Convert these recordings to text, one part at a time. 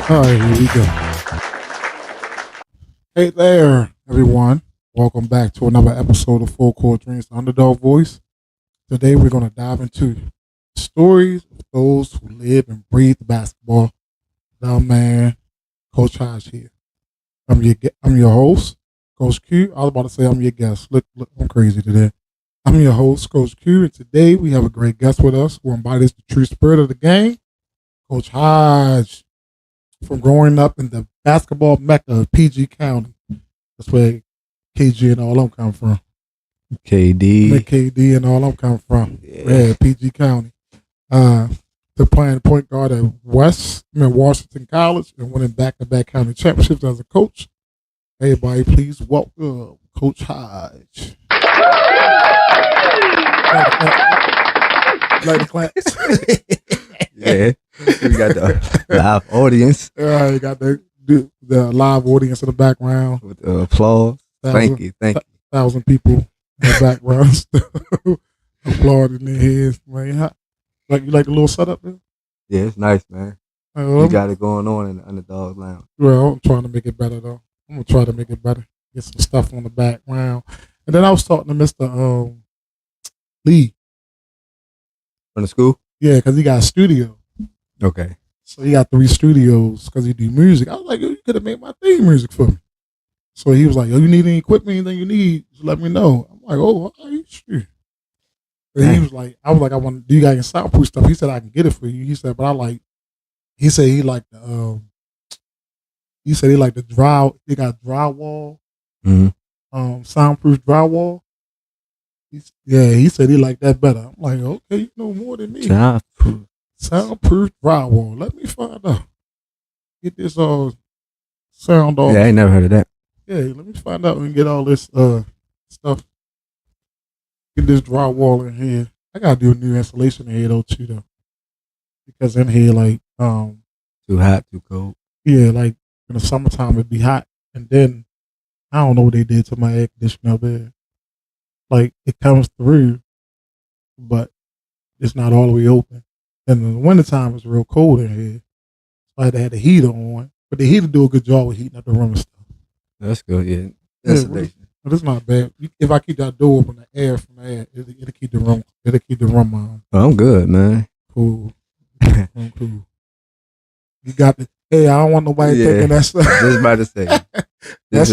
All right, here we go. Hey there, everyone. Welcome back to another episode of Full Court Dreams, the Underdog Voice. Today, we're going to dive into stories of those who live and breathe basketball. Now, man, Coach Hodge here. I'm your host, Coach Q. I was about to say I'm your guest. Look, I'm crazy today. I'm your host, Coach Q, and today we have a great guest with us who embodies the true spirit of the game, Coach Hodge. From growing up in the basketball mecca of PG County. That's where KG and all them come from. KD. KD and all them come from. Yeah. PG County. To playing point guard at Washington College and winning back-to-back county championships as a coach. Everybody, please welcome Coach Hodge. Like the claps. Yeah. We got the live audience. You got the live audience in the background. With the applause. Thank you. 1,000 people in the background still applauding their heads. Man, you like the little setup there? Yeah, it's nice, man. You got it going on in the Underdogs Lounge. Well, I'm trying to make it better, though. I'm going to try to make it better. Get some stuff on the background. And then I was talking to Mr. Lee. From the school? Yeah, because he got a studio. Okay. So he got 3 studios because he do music. I was like, yo, you could have made my theme music for me. So he was like, yo, you need any equipment, anything you need, just let me know. I'm like, oh, all right, sure. And he was like, I want, do you got any soundproof stuff? He said, I can get it for you. He said, but he said he liked the, he got drywall, soundproof drywall. He said he liked that better. I'm like, okay, you know more than me. Soundproof drywall. Let me find out. Get this sound off. Yeah, I ain't never heard of that. Yeah, let me find out and get all this stuff. Get this drywall in here. I gotta do a new installation in here though too though. Because in here like too hot, too cold. Yeah, like in the summertime it'd be hot. And then I don't know what they did to my air conditioner up there. Like it comes through, but it's not all the way open. And in the wintertime, it's real cold in here. So I had to have the heater on. But the heater do a good job with heating up the room and stuff. That's good, yeah. Installation. But it's not bad. If I keep that door open, the air from the air, it'll keep the room on. Oh, I'm good, man. Cool. I'm cool. You got the, hey, I don't want nobody thinking that's just about to say. That's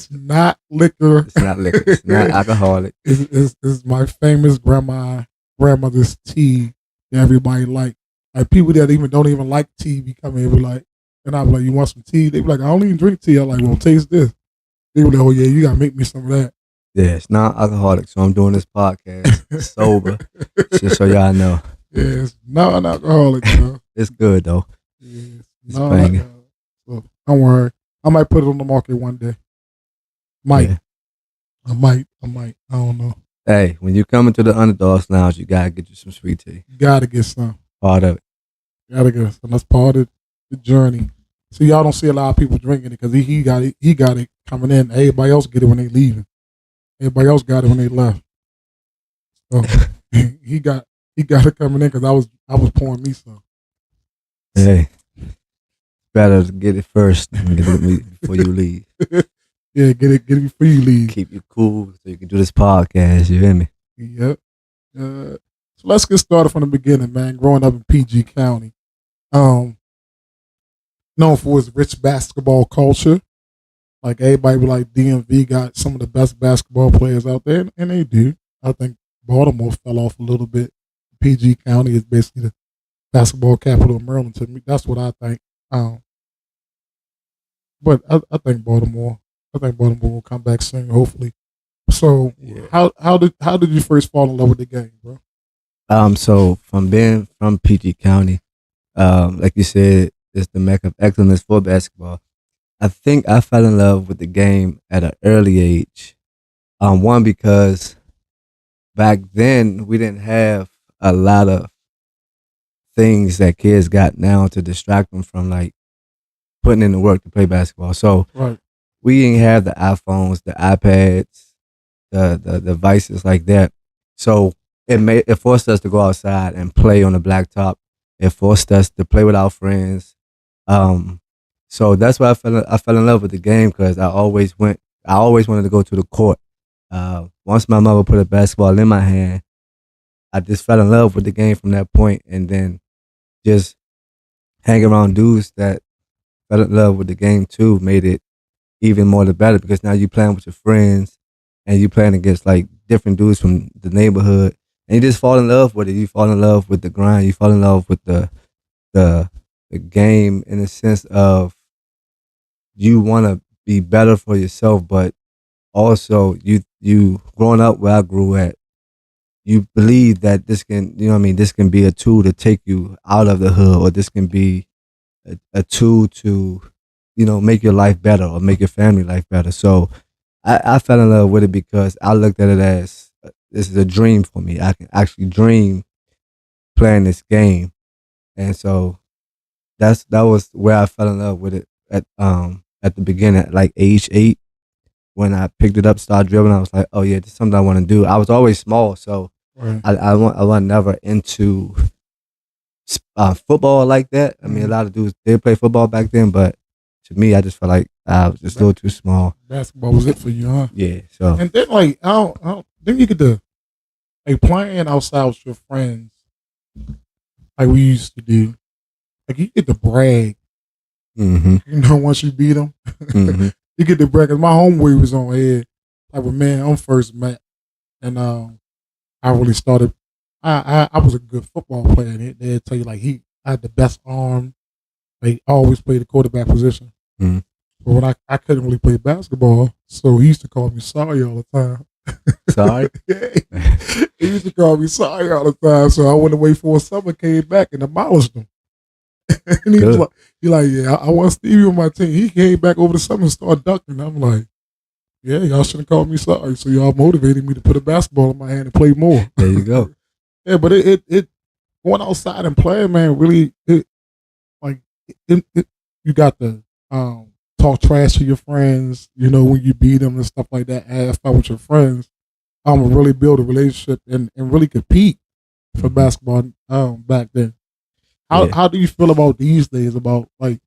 not liquor. It's not liquor. It's not alcoholic. It's my famous grandmother's tea. Everybody like people that don't even like tea be coming here be like, and I'm like, you want some tea? They be like, I don't even drink tea. I'm like, well, taste this. They be like, oh yeah, you gotta make me some of that. Yeah, it's not alcoholic, so I'm doing this podcast sober, just so y'all know. Yeah, it's not alcoholic. It's good though. Yeah, it's banging. So don't worry, I might put it on the market one day. I might. I don't know. Hey, when you come into the Underdogs Lounge, you gotta get you some sweet tea. Gotta get some. Part of it. Gotta get some. That's part of the journey. So y'all don't see a lot of people drinking it because he got it coming in. Everybody else get it when they leaving. Everybody else got it when they left. So he got it coming in because I was pouring me some. Hey, better get it first and get it before you leave. Yeah, get it before you leave. Keep you cool so you can do this podcast. You hear me? Yep. So let's get started from the beginning, man. Growing up in PG County, known for its rich basketball culture. Like everybody be like DMV got some of the best basketball players out there, and they do. I think Baltimore fell off a little bit. PG County is basically the basketball capital of Maryland to me. That's what I think. But I think Baltimore. I think Baltimore will come back soon, hopefully. So, yeah. How did you first fall in love with the game, bro? So from being from PG County, like you said, it's the mecca of excellence for basketball. I think I fell in love with the game at an early age. One, because back then we didn't have a lot of things that kids got now to distract them from like putting in the work to play basketball. So we didn't have the iPhones, the iPads, the devices like that. So it forced us to go outside and play on the blacktop. It forced us to play with our friends Um, so that's why I fell in love with the game because I always wanted to go to the court. Once my mother put a basketball in my hand, I just fell in love with the game from that point, and then just hang around dudes that fell in love with the game too made it even more the better because now you playing with your friends and you playing against like different dudes from the neighborhood and you just fall in love with it. You fall in love with the grind. You fall in love with the the game in the sense of you want to be better for yourself, but also you growing up where I grew at, you believe that this can, you know what I mean, this can be a tool to take you out of the hood, or this can be a tool to, you know, make your life better or make your family life better. So I fell in love with it because I looked at it as this is a dream for me. I can actually dream playing this game, and so that was where I fell in love with it at the beginning, at like age 8. When I picked it up, started dribbling, I was like, oh yeah, this is something I want to do. I was always small, so Right. I was never into football like that. I mean, a lot of dudes did play football back then, but to me, I just felt like I was just a little too small. Basketball was it for you, huh? Yeah, so And then like then you get to like playing outside with your friends like we used to do. Like you get to brag, hmm you know, once you beat them, hmm you get to brag. Cause my homeboy was on here, like when me and him first met, and I really started. I was a good football player. And they'd tell you like I had the best arm. Like always played the quarterback position. hmm But when I couldn't really play basketball, so he used to call me sorry all the time. sorry. Yeah, he used to call me sorry all the time. So I went away for a summer, came back and demolished him. And he was Good. like, yeah, I want Stevie on my team. He came back over the summer and started ducking. I'm like, yeah, y'all should have called me sorry. So y'all motivated me to put a basketball in my hand and play more. There you go. Yeah, but it going outside and playing, man, really like you got to talk trash to your friends, you know, when you beat them and stuff like that, have fun with your friends, really build a relationship and really compete for basketball back then. Yeah, How do you feel about these days about like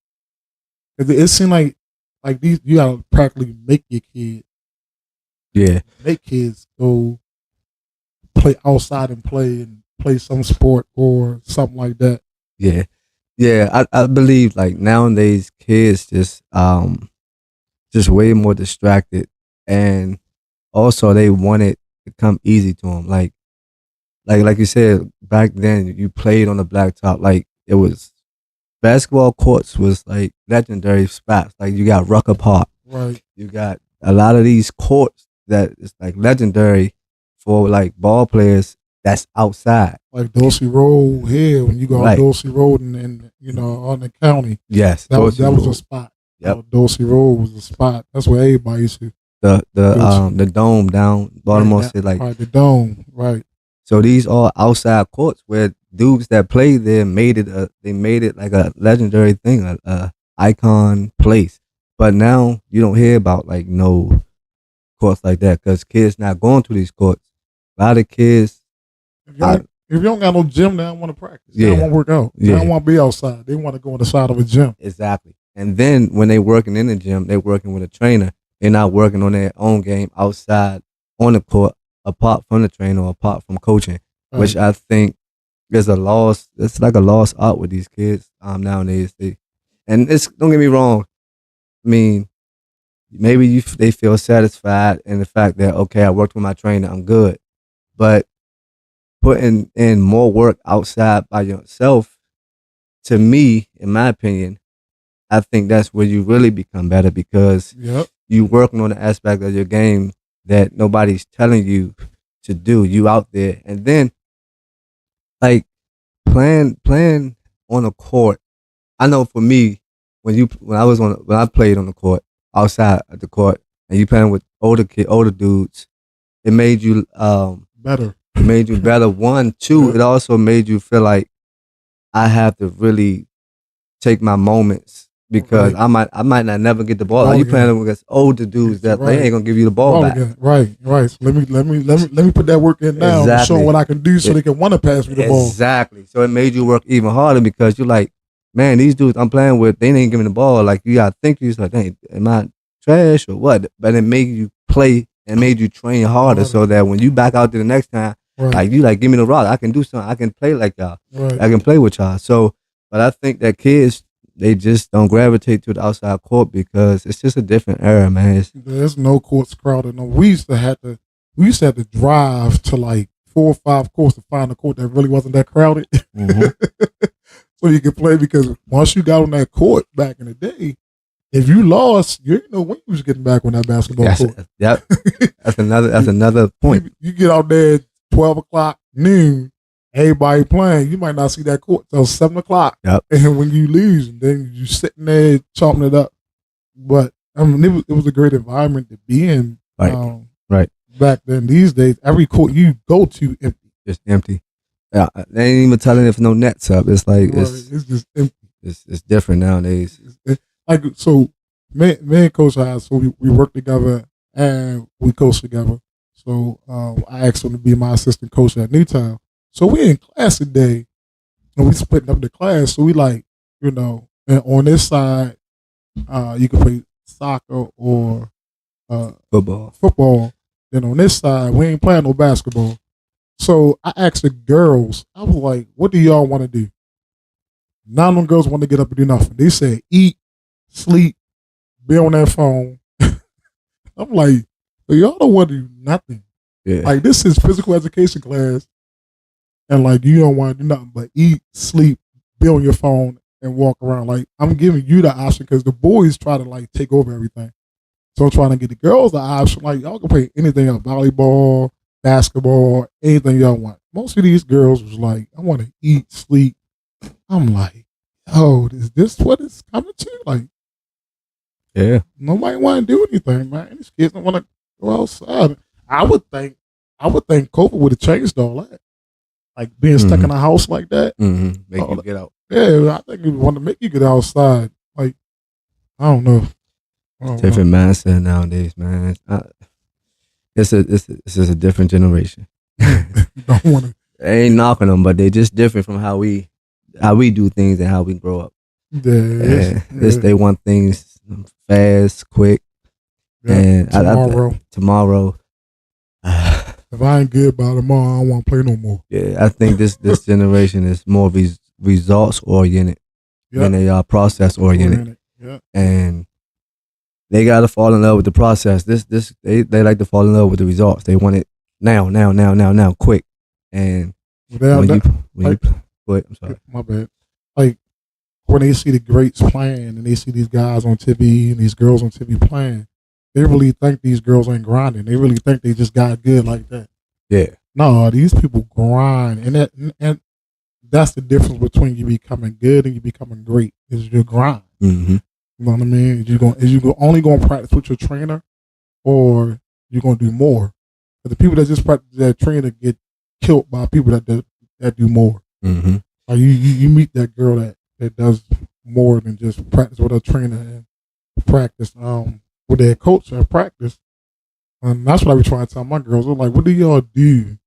'cause it seems like these you gotta practically yeah, make kids go play outside and play some sport or something like that. yeah, yeah. I believe like nowadays kids just way more distracted, and also they want it to come easy to them. Like you said back then, you played on the blacktop. Like it was basketball courts was like legendary spots. Like you got Rucker Park. Right. You got a lot of these courts that is like legendary for like ball players that's outside. Like Dorsey Road here, when you go on Right. Dorsey Road and you know on the county, Yes. that was a Road. spot. Yep. Dorsey Road was a spot. That's where everybody used to go to. The dome down Baltimore Right, City. Like right, the dome, right, so these are outside courts where dudes that played there they made it like a legendary thing, a icon place. But now you don't hear about like no courts like that because kids not going to these courts. A lot of kids, if you don't got no gym, they don't want to practice. They Yeah. don't want to work out. They Yeah. don't want to be outside. They want to go on the side of a gym. exactly. And then when they working in the gym, they working with a trainer. They're not working on their own game outside on the court, apart from the trainer or apart from coaching, which Right. I think is a loss. It's like a lost art with these kids nowadays. And it's don't get me wrong. I mean, maybe they feel satisfied in the fact that okay, I worked with my trainer, I'm good. But putting in more work outside by yourself, to me, in my opinion, I think that's where you really become better because Yep. you working on the aspect of your game that nobody's telling you to do. You out there, and then like playing on a court. I know for me, when I played on the court outside of the court, and you playing with older dudes, it made you Better. it made you better. One, two, it also made you feel like I have to really take my moments because Right. I might not never get the ball. Ball Like you again. playing against older dudes that they Right. ain't gonna give you the ball Ball back. again. Right. So let me put that work in now and show Exactly. them what I can do so they can want to pass me the ball. Exactly. So it made you work even harder because you're like, man, these dudes I'm playing with, they ain't giving the ball. Like you gotta think you like, dang, am I trash or what? But it made you play and made you train harder so that when you back out there the next time, Right. like you like give me the rock. I can do something. I can play like y'all. Right. I can play with y'all. So, but I think that kids they just don't gravitate to the outside court because it's just a different era, man. There's no courts crowded. No, we used to have to drive to like 4 or 5 courts to find a court that really wasn't that crowded. Mhm. So you could play because once you got on that court back in the day, if you lost, you didn't know when you was getting back on that basketball court. Yep. That's another point. You get out there at 12 o'clock, noon, everybody playing. You might not see that court till 7 o'clock. Yep. And when you lose, and then you sitting there chopping it up. But I mean, it was a great environment to be in. Right. Right. Back then, these days, every court you go to empty. Just empty. Yeah, they ain't even telling if no nets up. It's like Right. It's just empty. It's different nowadays. Like so, me and Coach Hodge, so we work together and we coach together. So I asked him to be my assistant coach at Newtown. So we in class today, and we splitting up the class. So we like, and on this side, you can play soccer or football. Then on this side, we ain't playing no basketball. So I asked the girls, I was like, what do y'all want to do? None of them girls want to get up and do nothing. They said eat, sleep, be on that phone. I'm like, y'all don't want to do nothing. Yeah. Like this is physical education class. And like you don't want to do nothing but eat, sleep, be on your phone, and walk around. Like I'm giving you the option because the boys try to like take over everything. So I'm trying to get the girls the option. Like y'all can play anything else, volleyball, basketball, anything y'all want. Most of these girls was like, I want to eat, sleep. I'm like, yo, is this what it's coming to? Like, yeah, nobody want to do anything, man. These kids don't want to go outside. I would think COVID would have changed all that. Like being stuck in a house like that. Mm-hmm. Make you get out. Yeah, I think it would want to make you get outside. Like, I don't know. Different mindset nowadays, man. It's a different generation. Don't want to. I ain't knocking them, but they just different from how we do things and how we grow up. Yeah, they want things fast, quick, and tomorrow. If I ain't good by tomorrow, I don't want to play no more. Yeah, I think this generation is more results oriented than they are process oriented. Yep. And they gotta fall in love with the process. They like to fall in love with the results. They want it now, quick. And go ahead, I'm sorry. My bad. Like when they see the greats playing and they see these guys on TV and these girls on TV playing, they really think these girls ain't grinding. They really think they just got good like that. Yeah. No, these people grind, and that's the difference between you becoming good and you becoming great. Is your grind. Mm-hmm. You know what I mean? Is you only going to practice with your trainer, or you going to do more? But the people that just practice that trainer get killed by people that do more. Mm-hmm. Like you meet that girl that does more than just practice with her trainer and practice with their coach and practice. And that's what I be trying to tell my girls. I'm like, what do y'all do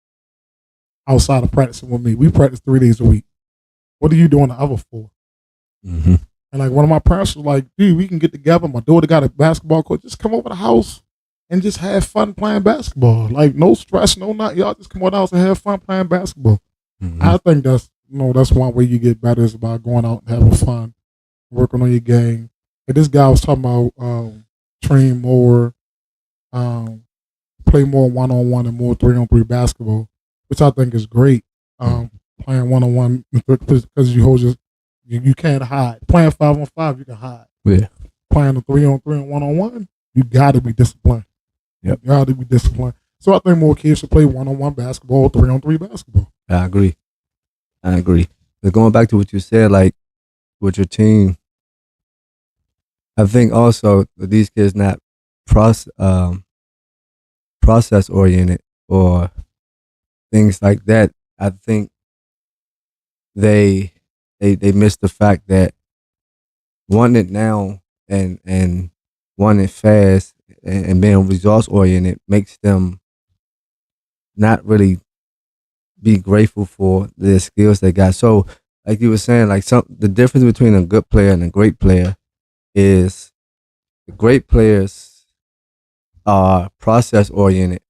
outside of practicing with me? We practice 3 days a week. What are you doing the other 4? Mm-hmm. And like one of my parents was like, dude, we can get together. My daughter got a basketball coach. Just come over the house and just have fun playing basketball. Like no stress, no not. Y'all just come over the house and have fun playing basketball. Mm-hmm. I think that's one way you get better is by going out and having fun, working on your game. And this guy was talking about train more, play more 1-on-1 and more 3-on-3 basketball, which I think is great. Playing 1-on-1 because you hold you can't hide. Playing 5-on-5, you can hide. Yeah. Playing the 3-on-3 and 1-on-1, you got to be disciplined. Yep. You got to be disciplined. So I think more kids should play 1-on-1 basketball, 3-on-3 basketball. I agree. But going back to what you said, like with your team, I think also these kids not process oriented or things like that. I think they miss the fact that wanting it now and wanting it fast and being results oriented makes them not really be grateful for the skills they got. So like you were saying, like the difference between a good player and a great player is the great players are process oriented,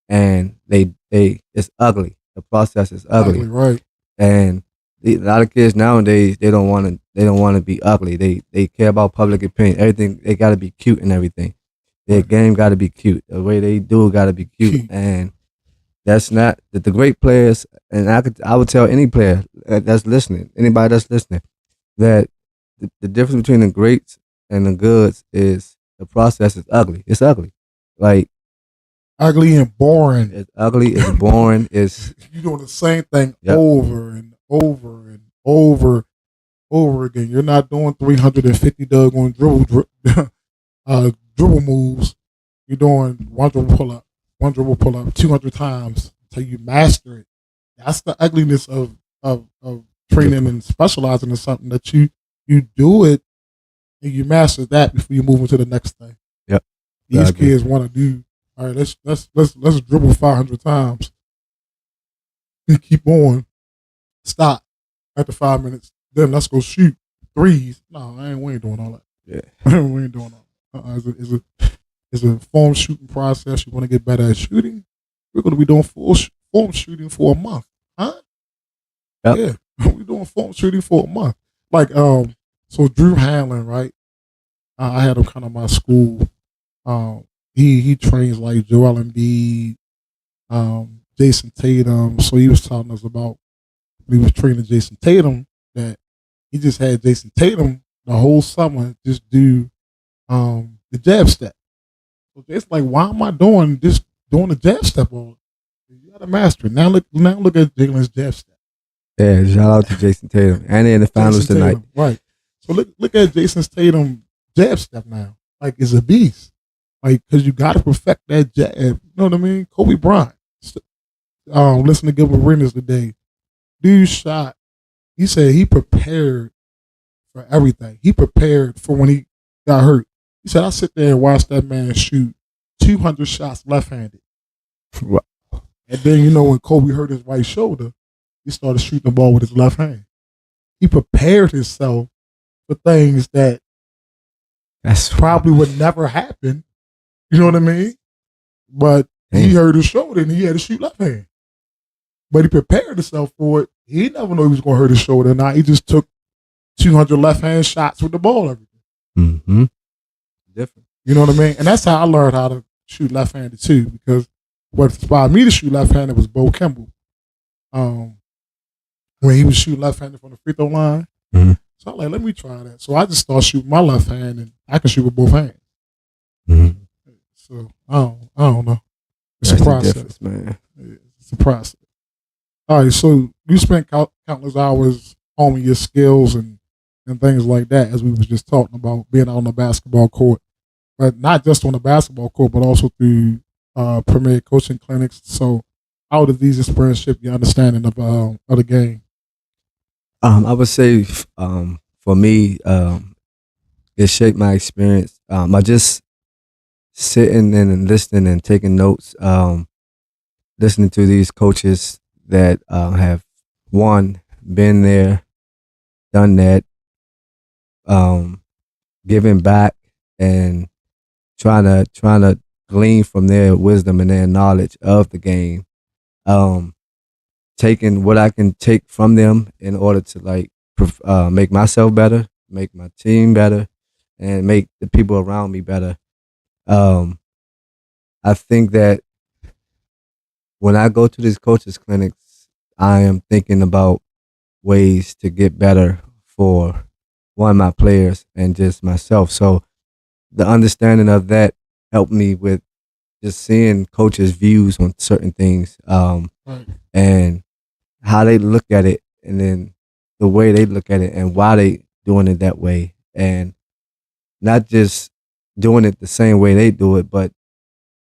and they it's ugly. The process is Ugly, ugly, right? and a lot of kids nowadays they don't want to be ugly. They care about public opinion. Everything they got to be cute and everything. Their Right. game got to be cute. The way they do got to be cute, Key. and that's not the great players. And I would tell any player that's listening, anybody that's listening, that the difference between the greats and the goods is the process is ugly. It's ugly. Like Ugly and boring. it's ugly. It's boring. It's You're doing the same thing yep. over and over and over again. You're not doing 350 doggone dribble moves. You're doing one dribble pull up 200 times until you master it. That's the ugliness of training and specializing in something that you do it and you master that before you move into the next thing. Yep. These kids want to do. All right, let's dribble 500 times and keep on. Stop after 5 minutes. Then let's go shoot threes. No, we ain't doing all that. Yeah. We ain't doing all that. It's a form shooting process. You want to get better at shooting. We're going to be doing form shooting for a month, huh? Yep. Yeah, we're doing form shooting for a month. Like so Drew Hanlon, right? I had him kind of my school. He trains like Joel Embiid, Jason Tatum. So he was telling us about when he was training Jason Tatum that he just had Jason Tatum the whole summer just do the jab step. So it's like, why am I doing the jab step all? You gotta master it. Now look at Jalen's jab step. Yeah, shout out to Jason Tatum. And they're in the finals Jason tonight. Tatum, right. So look at Jason Tatum jab step now. Like it's a beast. Like, cause you gotta perfect that jab. You know what I mean? Kobe Bryant. Listen to Gilbert Arenas today. Dude shot. He said he prepared for everything. He prepared for when he got hurt. He said, I sit there and watch that man shoot 200 shots left-handed. Right. And then, when Kobe hurt his right shoulder, he started shooting the ball with his left hand. He prepared himself for things that That's probably would never happen. You know what I mean? But he hurt his shoulder and he had to shoot left hand. But he prepared himself for it. He never knew he was going to hurt his shoulder or not. He just took 200 left hand shots with the ball every day. Mm-hmm. Different. You know what I mean? And that's how I learned how to shoot left handed too, because what inspired me to shoot left handed was Bo Kimball. When he was shooting left handed from the free throw line. Mm-hmm. So I'm like, let me try that. So I just started shooting my left hand and I can shoot with both hands. Mm-hmm. So I don't know. It's That's a process, man. It's a process. All right, so you spent countless hours honing your skills and things like that, as we was just talking about being out on the basketball court, but not just on the basketball court, but also through premier coaching clinics. So, how did these experiences shape your understanding of the game? I would say for me, it shaped my experience. I just sitting and listening and taking notes, listening to these coaches that have been there, done that, giving back and trying to glean from their wisdom and their knowledge of the game. Taking what I can take from them in order to make myself better, make my team better, and make the people around me better. I think that when I go to these coaches clinics, I am thinking about ways to get better for my players and just myself. So the understanding of that helped me with just seeing coaches' views on certain things, and how they look at it, and then the way they look at it and why they doing it that way, and not just doing it the same way they do it, but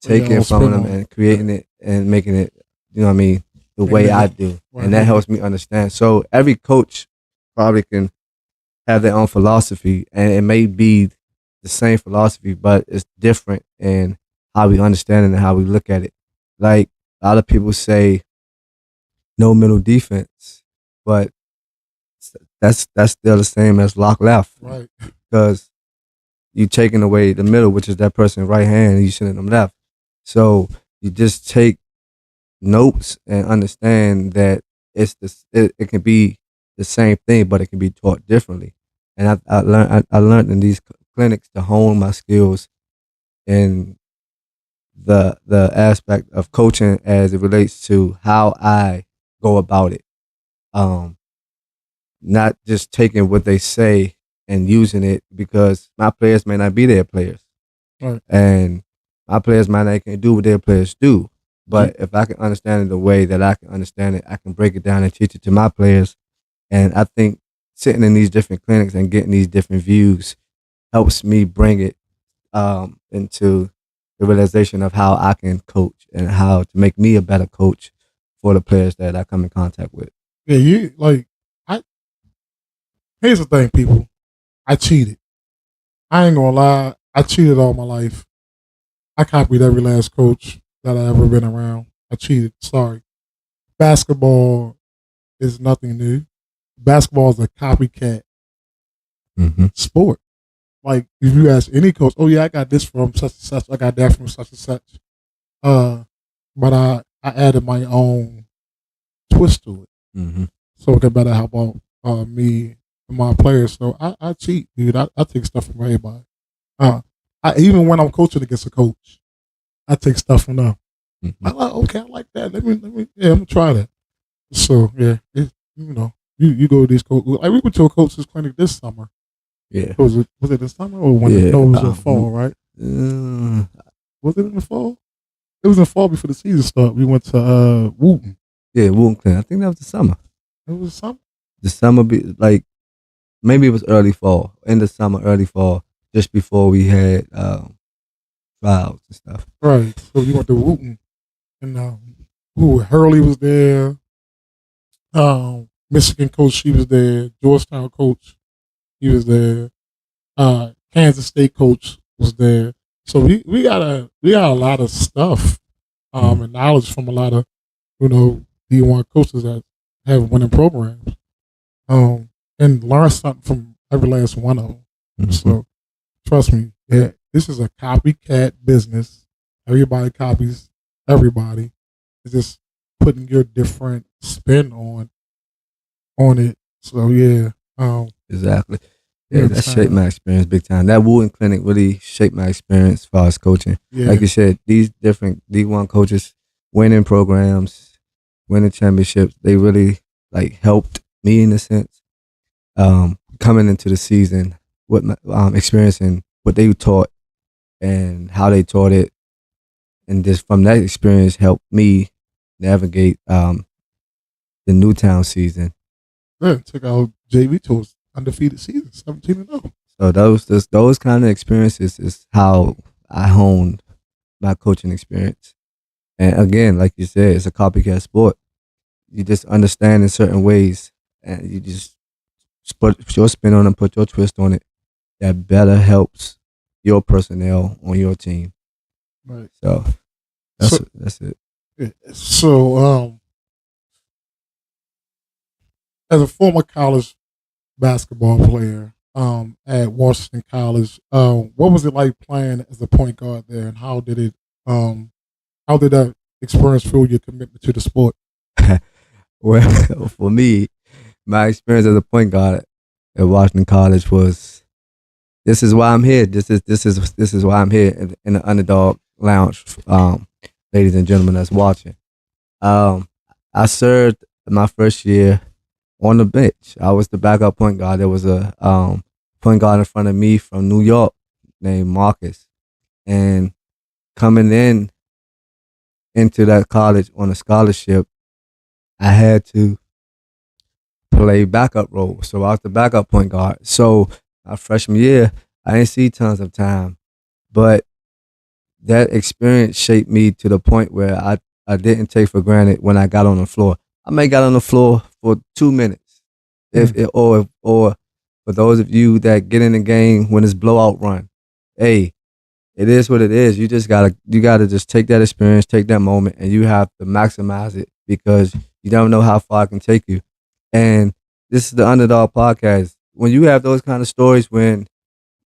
taking it from them and creating it and making it, the way I do. And that helps me understand. So every coach probably can have their own philosophy, and it may be the same philosophy, but it's different in how we understand it and how we look at it. Like a lot of people say no middle defense, but that's still the same as lock left Right. because you taking away the middle, which is that person's right hand, and you sending them left. So you just take notes and understand that it can be the same thing, but it can be taught differently. And I learned in these clinics to hone my skills in the aspect of coaching as it relates to how I go about it. Um, Not just taking what they say and using it because my players may not be their players. Right. And my players might not can do what their players do. You, But if I can understand it the way that I can understand it, I can break it down and teach it to my players. And I think sitting in these different clinics and getting these different views helps me bring it into the realization of how I can coach and how to make me a better coach for the players that I come in contact with. yeah, you like. I Here's the thing, people. I cheated. I ain't gonna lie. I cheated all my life. I copied every last coach that I ever been around. I cheated. Sorry. Basketball is nothing new. Basketball is a copycat Mm-hmm. sport. Like if you ask any coach, oh yeah, I got this from such and such. I got that from such and such. Uh, but I added my own twist to it, Mm-hmm. so it can better help out me and my players. So I cheat, dude. I take stuff from everybody. Uh, even when I'm coaching against a coach, I take stuff from them. Mm-hmm. I like, okay, I like that. Yeah, I'm gonna try that. So yeah, you go to these coaches. Like we went to a coach's clinic this summer. Yeah. Was it this summer or when? Yeah. No, it was in fall, right? Uh, Was it in the fall? It was in fall before the season started. We went to Wooten. yeah, Woonton. I think that was the summer. It was summer, The summer be like maybe it was early fall. In the summer, early fall, just before we had trials and stuff. right? So we went to Wooten, and Hurley was there. Michigan coach, she was there. Georgetown coach, he was there. Kansas State coach was there. So we got a lot of stuff and knowledge from a lot of D1 coaches that have winning programs and learn something from every last one of them. Mm-hmm. So trust me, yeah, this is a copycat business. Everybody copies everybody. It's just putting your different spin on it. So yeah, Exactly. Yeah, that shaped my experience big time. That Wooten clinic really shaped my experience as far as coaching. yeah, Like you said, these different D1 coaches winning programs, winning championships, they really like helped me in a sense. Coming into the season, what experiencing what they taught and how they taught it, and just from that experience helped me navigate the Newtown season. yeah. Took out JV to his undefeated season, 17-0. So those kind of experiences is how I honed my coaching experience. And again, like you said, it's a copycat sport. You just understand in certain ways, and you just put your spin on it, put your twist on it. That better helps your personnel on your team. Right. So So, that's it. yeah, so as a former college basketball player at Washington College, what was it like playing as a point guard there, and how did that experience fuel your commitment to the sport? Well, for me, my experience as a point guard at Washington College was this is why I'm here. This is why I'm here in the underdog lounge, ladies and gentlemen that's watching. I served my first year on the bench. I was the backup point guard. There was a point guard in front of me from New York named Marcus, and coming into that college on a scholarship, I had to play backup role. So I was the backup point guard. So my freshman year, I didn't see tons of time, but that experience shaped me to the point where I didn't take for granted when I got on the floor. I may got on the floor for 2 minutes, or for those of you that get in the game when it's blowout run, hey, it is what it is. You gotta just take that experience, take that moment, and you have to maximize it because you don't know how far it can take you. And this is the Underdog Podcast. When you have those kind of stories, when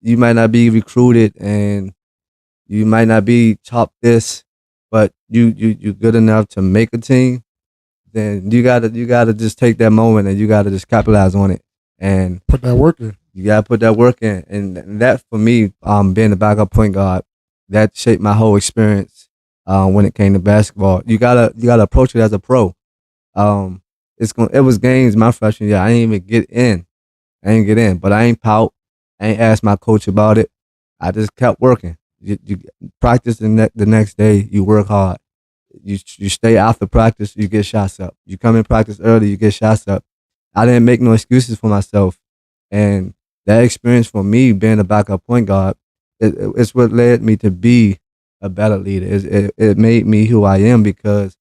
you might not be recruited and you might not be top this, but you good enough to make a team, then you gotta just take that moment and you gotta just capitalize on it. And Put that work in. you gotta put that work in. And that for me, being the backup point guard, that shaped my whole experience when it came to basketball. You gotta approach it as a pro. Um, it was games my freshman year. I didn't even get in. I didn't get in, but I ain't pout. I ain't asked my coach about it. I just kept working. You practice the next day. You work hard. You stay after practice. You get shots up. You come in practice early. You get shots up. I didn't make no excuses for myself, and that experience for me being a backup point guard, it's what led me to be a better leader. It made me who I am because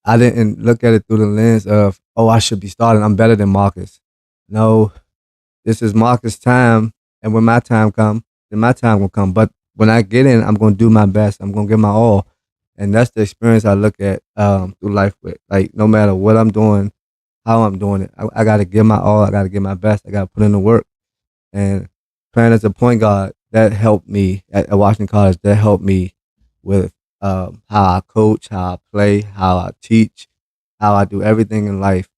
I didn't look at it through the lens of, oh, I should be starting. I'm better than Marcus. No, this is Marcus' time, and when my time come, then my time will come. But when I get in, I'm gonna do my best. I'm gonna give my all, and that's the experience I look at through life with. Like no matter what I'm doing, how I'm doing it, I gotta give my all. I gotta give my best. I gotta put in the work. And playing as a point guard, that helped me at Washington College. That helped me with how I coach, how I play, how I teach, how I do everything in life.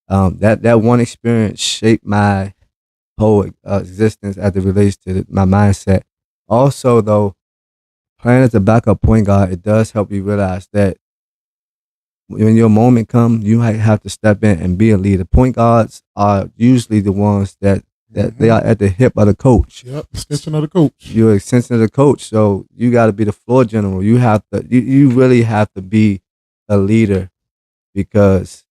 That one experience shaped my whole existence as it relates to my mindset. Also, though, playing as a backup point guard, it does help you realize that when your moment comes, you might have to step in and be a leader. Point guards are usually the ones that they are at the hip of the coach. Yep, extension of the coach. You're an extension of the coach, so you got to be the floor general. You really have to be a leader because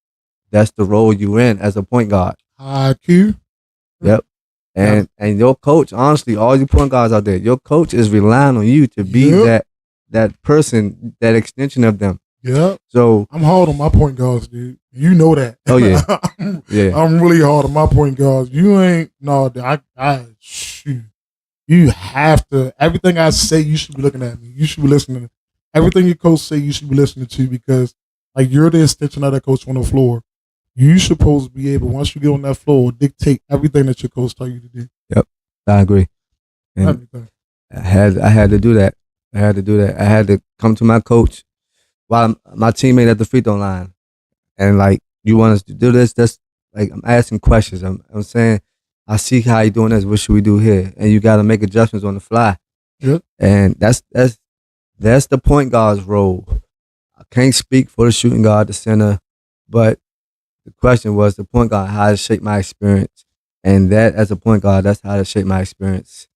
that's the role you in as a point guard. High IQ. Yep. And your coach, honestly, all you point guards out there, your coach is relying on you to be that person, that extension of them. Yeah. So I'm hard on my point guards, dude. You know that. Oh yeah. Yeah. I'm really hard on my point guards. You ain't I shoot. You have to everything I say you should be looking at me. You should be listening. Everything your coach say you should be listening to because like you're the extension of that coach on the floor. You supposed to be able, once you get on that floor, dictate everything that your coach tell you to do. Yep. I agree. And Everything. I had to do that. I had to do that. I had to come to my coach while my teammate at the free throw line. And like, you want us to do this? That's like I'm asking questions. I'm saying, I see how you doing this. What should we do here? And you got to make adjustments on the fly. Yep. And that's the point guard's role. I can't speak for the shooting guard, the center, but the question was the point guard, how it shaped my experience. And that as a point guard, that's how it shaped my experience.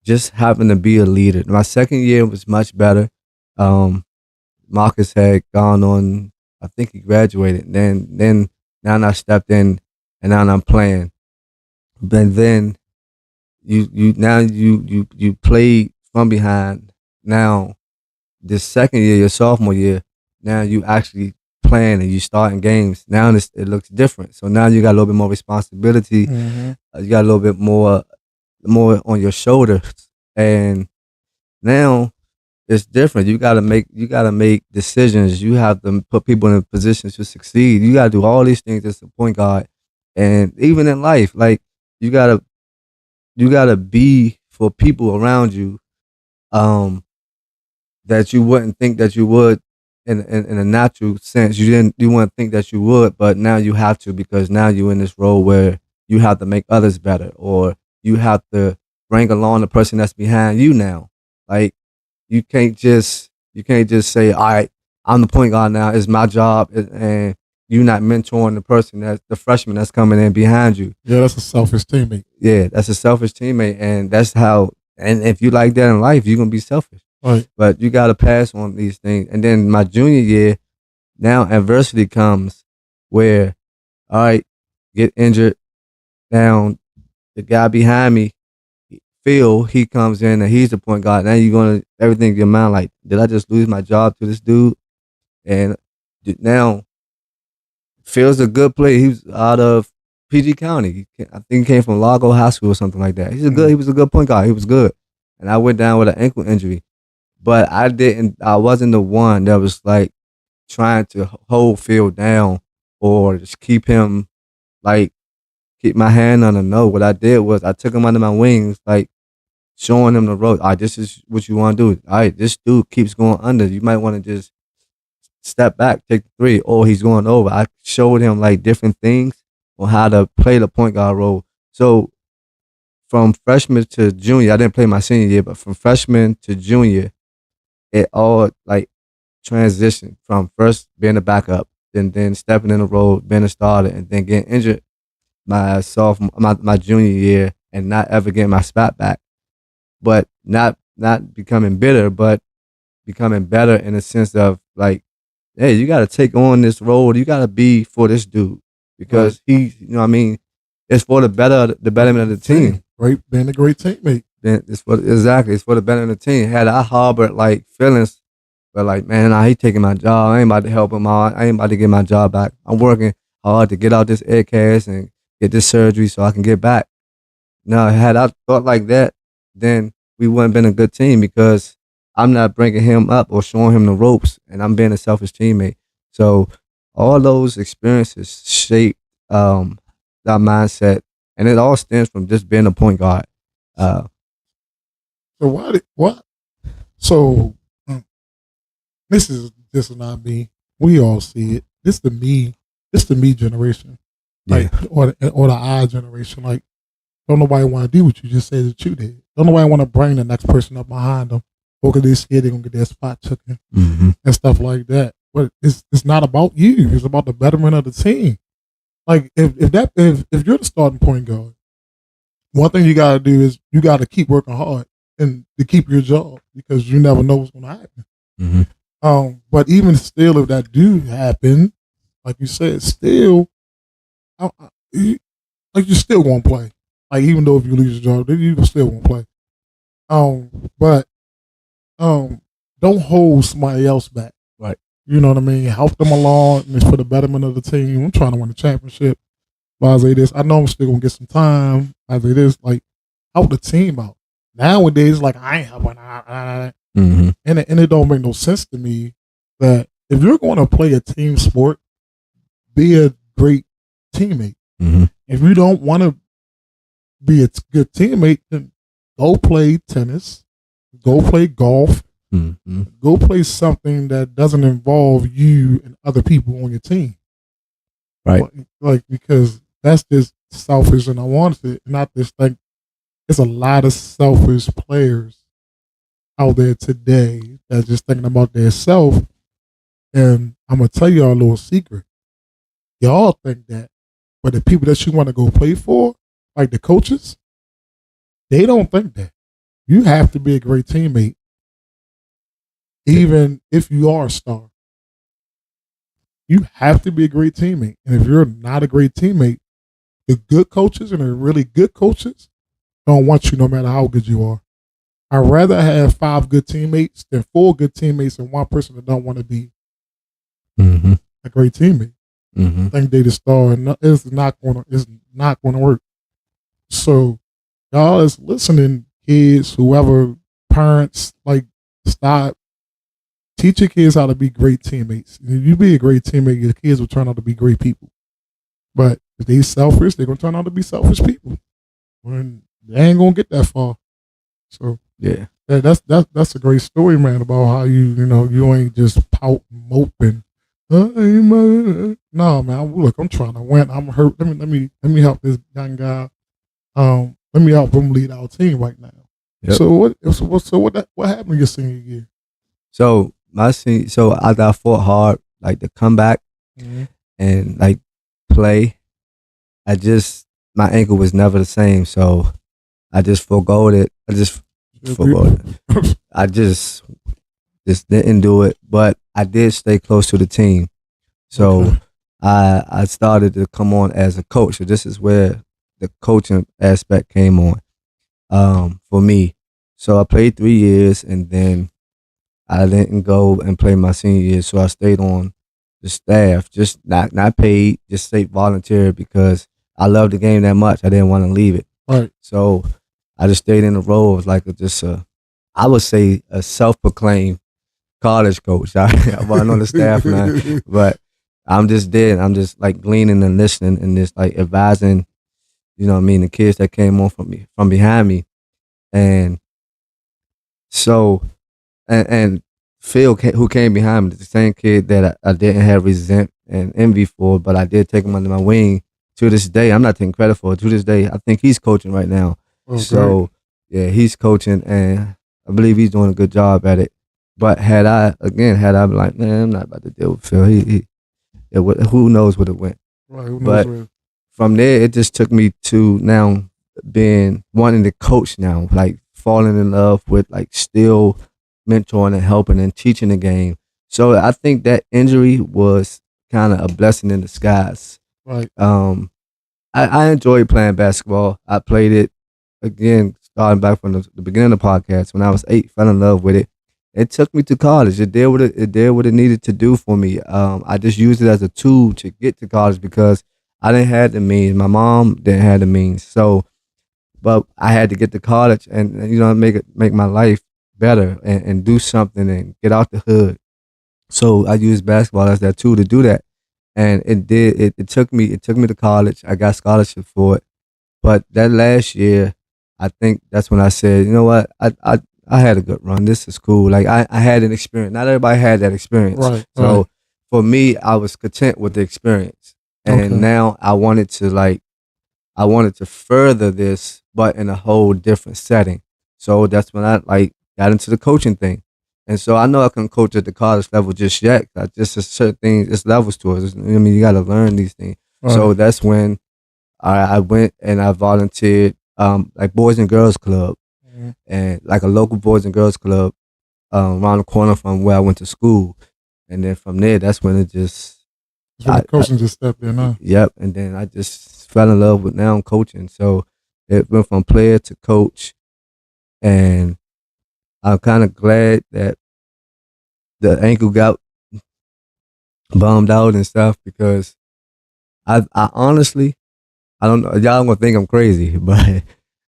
Just having to be a leader. My second year was much better. Marcus had gone on, I think he graduated. Then now I stepped in and now I'm playing. But then you played from behind. Now this second year, your sophomore year, now you actually playing and you starting games. Now it looks different. So now you got a little bit more responsibility. Mm-hmm. You got a little bit more on your shoulders, and now it's different. You gotta make decisions. You have to put people in positions to succeed. You gotta do all these things as a point guard, and even in life, like you gotta be for people around you, that you wouldn't think that you would in a natural sense. You wouldn't think that you would, but now you have to because now you're in this role where you have to make others better, or you have to bring along the person that's behind you now. Like you can't just say, all right, I'm the point guard now. It's my job, and you're not mentoring the person that's the freshman that's coming in behind you. Yeah, that's a selfish teammate. Yeah, that's a selfish teammate, and that's how. And if you like that in life, you're gonna be selfish. Right. But you gotta pass on these things. And then my junior year, now adversity comes where, all right, get injured. Now the guy behind me, Phil, he comes in and he's the point guard. Now you're gonna everything in your mind like, did I just lose my job to this dude? And now Phil's a good player. He was out of PG County. I think he came from Largo High School or something like that. He was a good point guard. He was good. And I went down with an ankle injury. But I wasn't the one that was like trying to hold Phil down or just keep him like keep my hand on him. No, what I did was I took him under my wings, like showing him the road. All right, this is what you want to do. All right, this dude keeps going under. You might want to just step back, take the three, or he's going over. I showed him like different things on how to play the point guard role. So from freshman to junior, I didn't play my senior year, but from freshman to junior, it all like transitioned from first being a backup, then stepping in the role, being a starter, and then getting injured my junior year and not ever getting my spot back. But not becoming bitter, but becoming better in the sense of like, hey, you got to take on this role. You got to be for this dude because he, you know what I mean, it's for the betterment of the team. Right, being a great teammate. Then it's for the betterment of the team. Had I harbored like feelings, but like, man, nah, he taking my job. I ain't about to help him out. I ain't about to get my job back. I'm working hard to get out this air cast and get this surgery so I can get back. Now, had I thought like that, then we wouldn't been a good team because I'm not bringing him up or showing him the ropes, and I'm being a selfish teammate. So all those experiences shape that mindset, and it all stems from just being a point guard. So what? So this is not me. We all see it. This the me. This the me generation, like or the I generation. Like, don't nobody want to do what you just said that you did. Don't nobody want to bring the next person up behind them, or because they're scared they're gonna get their spot taken and stuff like that. But it's not about you. It's about the betterment of the team. Like if you're the starting point guard, one thing you gotta do is you gotta keep working hard and to keep your job because you never know what's gonna happen. But even still, if that do happen, like you said, still, you still won't play. Like even though if you lose your job, you still won't play. But don't hold somebody else back. Right. You know what I mean? Help them along, and it's for the betterment of the team. I'm trying to win the championship. But I say this, I know I'm still gonna get some time. I say this, like help the team out. Nowadays, like I ain't helping. And it don't make no sense to me that if you're going to play a team sport, be a great teammate. If you don't want to be a good teammate, then go play tennis, go play golf, go play something that doesn't involve you and other people on your team. Right. Like because that's just selfish, and I wanted it. Not this like there's a lot of selfish players out there today that's just thinking about their self. And I'm gonna tell y'all a little secret. Y'all think that, but the people that you want to go play for, like the coaches, they don't think that. You have to be a great teammate, even if you are a star. You have to be a great teammate. And if you're not a great teammate, the good coaches and the really good coaches don't want you no matter how good you are. I'd rather have 5 good teammates than 4 good teammates and one person that don't want to be a great teammate. I think they the star, and it's not going to work. So y'all is listening, kids, whoever, parents, like stop. Teach your kids how to be great teammates. If you be a great teammate, your kids will turn out to be great people. But if they selfish, they're gonna turn out to be selfish people. And they ain't gonna get that far. So yeah, that's a great story, man, about how you ain't just pout and moping. No, man. Look, I'm trying to win. I'm hurt. Let me help this young guy. Let me help him lead our team right now. Yep. So what happened your senior year? So after I fought hard, like to come back and like play, my ankle was never the same. So I just forgot it. I just didn't do it, but I did stay close to the team. So I started to come on as a coach. So this is where the coaching aspect came on for me. So I played 3 years, and then I didn't go and play my senior year. So I stayed on the staff, just not paid, just stayed volunteer because I loved the game that much. I didn't want to leave it. Right. So I just stayed in the role of like I would say a self-proclaimed college coach. I wasn't on the staff now, but I'm just there and I'm just like gleaning and listening and just like advising, you know what I mean, the kids that came on from behind me. And so and Phil, who came behind me, the same kid that I didn't have resent and envy for, but I did take him under my wing. To this day, I'm not taking credit for it. To this day, I think he's coaching right now. Oh, So yeah, he's coaching, and I believe he's doing a good job at it. But had I been like, man, I'm not about to deal with Phil. Who knows what it went. right. Who knows But where? from there, it just took me to now being wanting to coach now, like falling in love with like still mentoring and helping and teaching the game. So I think that injury was kind of a blessing in disguise. Right. I enjoyed playing basketball. I played it again, starting back from the beginning of the podcast. When I was 8, fell in love with it. It took me to college. It did what it needed to do for me. I just used it as a tool to get to college because I didn't have the means. My mom didn't have the means. So, but I had to get to college and you know make my life better and do something and get out the hood. So I used basketball as that tool to do that, and it took me to college. I got scholarship for it, but that last year, I think that's when I said, you know what, I had a good run. This is cool. Like I had an experience. Not everybody had that experience. Right. So Right. for me, I was content with the experience, and Okay. now I wanted to further this, but in a whole different setting. So that's when I like got into the coaching thing. And so I know I couldn't coach at the college level just yet. I just there's certain things, it's levels to it. I mean, you got to learn these things. Right. So that's when I went and I volunteered, like Boys and Girls Club, Mhm. and like a local Boys and Girls Club around the corner from where I went to school. And then from there, that's when it just That's when the coaching just stepped in, huh? Yep. And then I just fell in love with now coaching. So it went from player to coach. And I'm kind of glad that the ankle got bummed out and stuff because I honestly, I don't know, y'all gonna think I'm crazy, but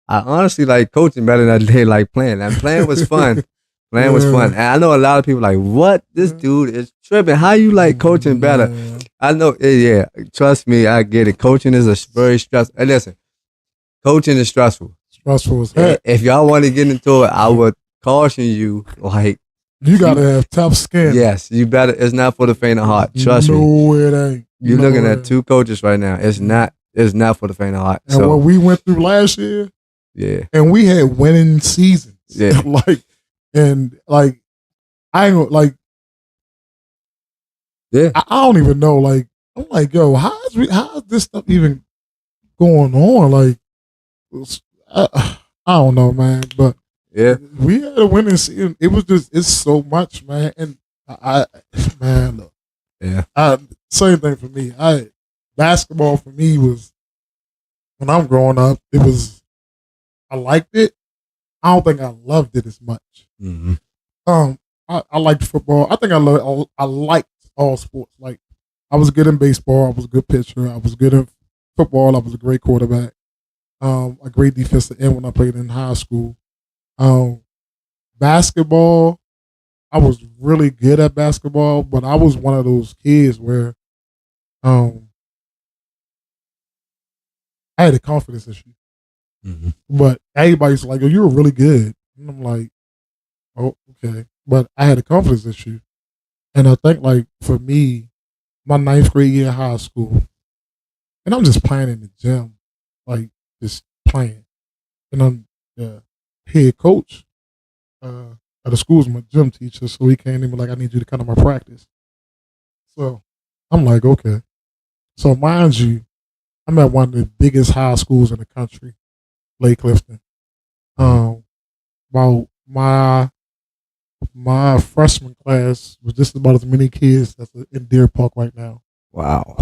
I honestly like coaching better than I did like playing. And playing was fun. Playing was fun. And I know a lot of people like, what? This dude is tripping. How you like coaching better? Yeah. I know, yeah. Trust me, I get it. Coaching is a very stressful. Hey, listen, coaching is stressful. Stressful as heck. If y'all want to get into it, I would caution you. Like, You gotta have tough skin. yes, you better. It's not for the faint of heart. Trust me. No, it ain't. You're No, looking it at ain't. 2 coaches right now. It's not. It's not for the faint of heart. And So what we went through last year, yeah, and we had winning seasons. Yeah. like I ain't like yeah. I don't even know. Like I'm like, yo, how is this stuff even going on? Like I don't know, man. But Yeah. we had a winning season. It was just it's so much, man. And I man, look, Yeah. same thing for me. Basketball for me was when I'm growing up. It was I liked it. I don't think I loved it as much. Mm-hmm. I liked football. I think I liked all sports. Like I was good in baseball. I was a good pitcher. I was good in football. I was a great quarterback. A great defensive end when I played in high school. Basketball, I was really good at basketball, but I was one of those kids where I had a confidence issue. Mm-hmm. But everybody's like, "Oh, you were really good," and I'm like, "Oh, okay." But I had a confidence issue, and I think like for me, my 9th grade year in high school, and I'm just playing in the gym, like just playing, and I'm the head coach at the school's my gym teacher, so he came to me like, "I need you to come to my practice." So I'm like, "Okay." So mind you, I'm at one of the biggest high schools in the country, Lake Clifton. About my freshman class was just about as many kids that's in Deer Park right now. Wow.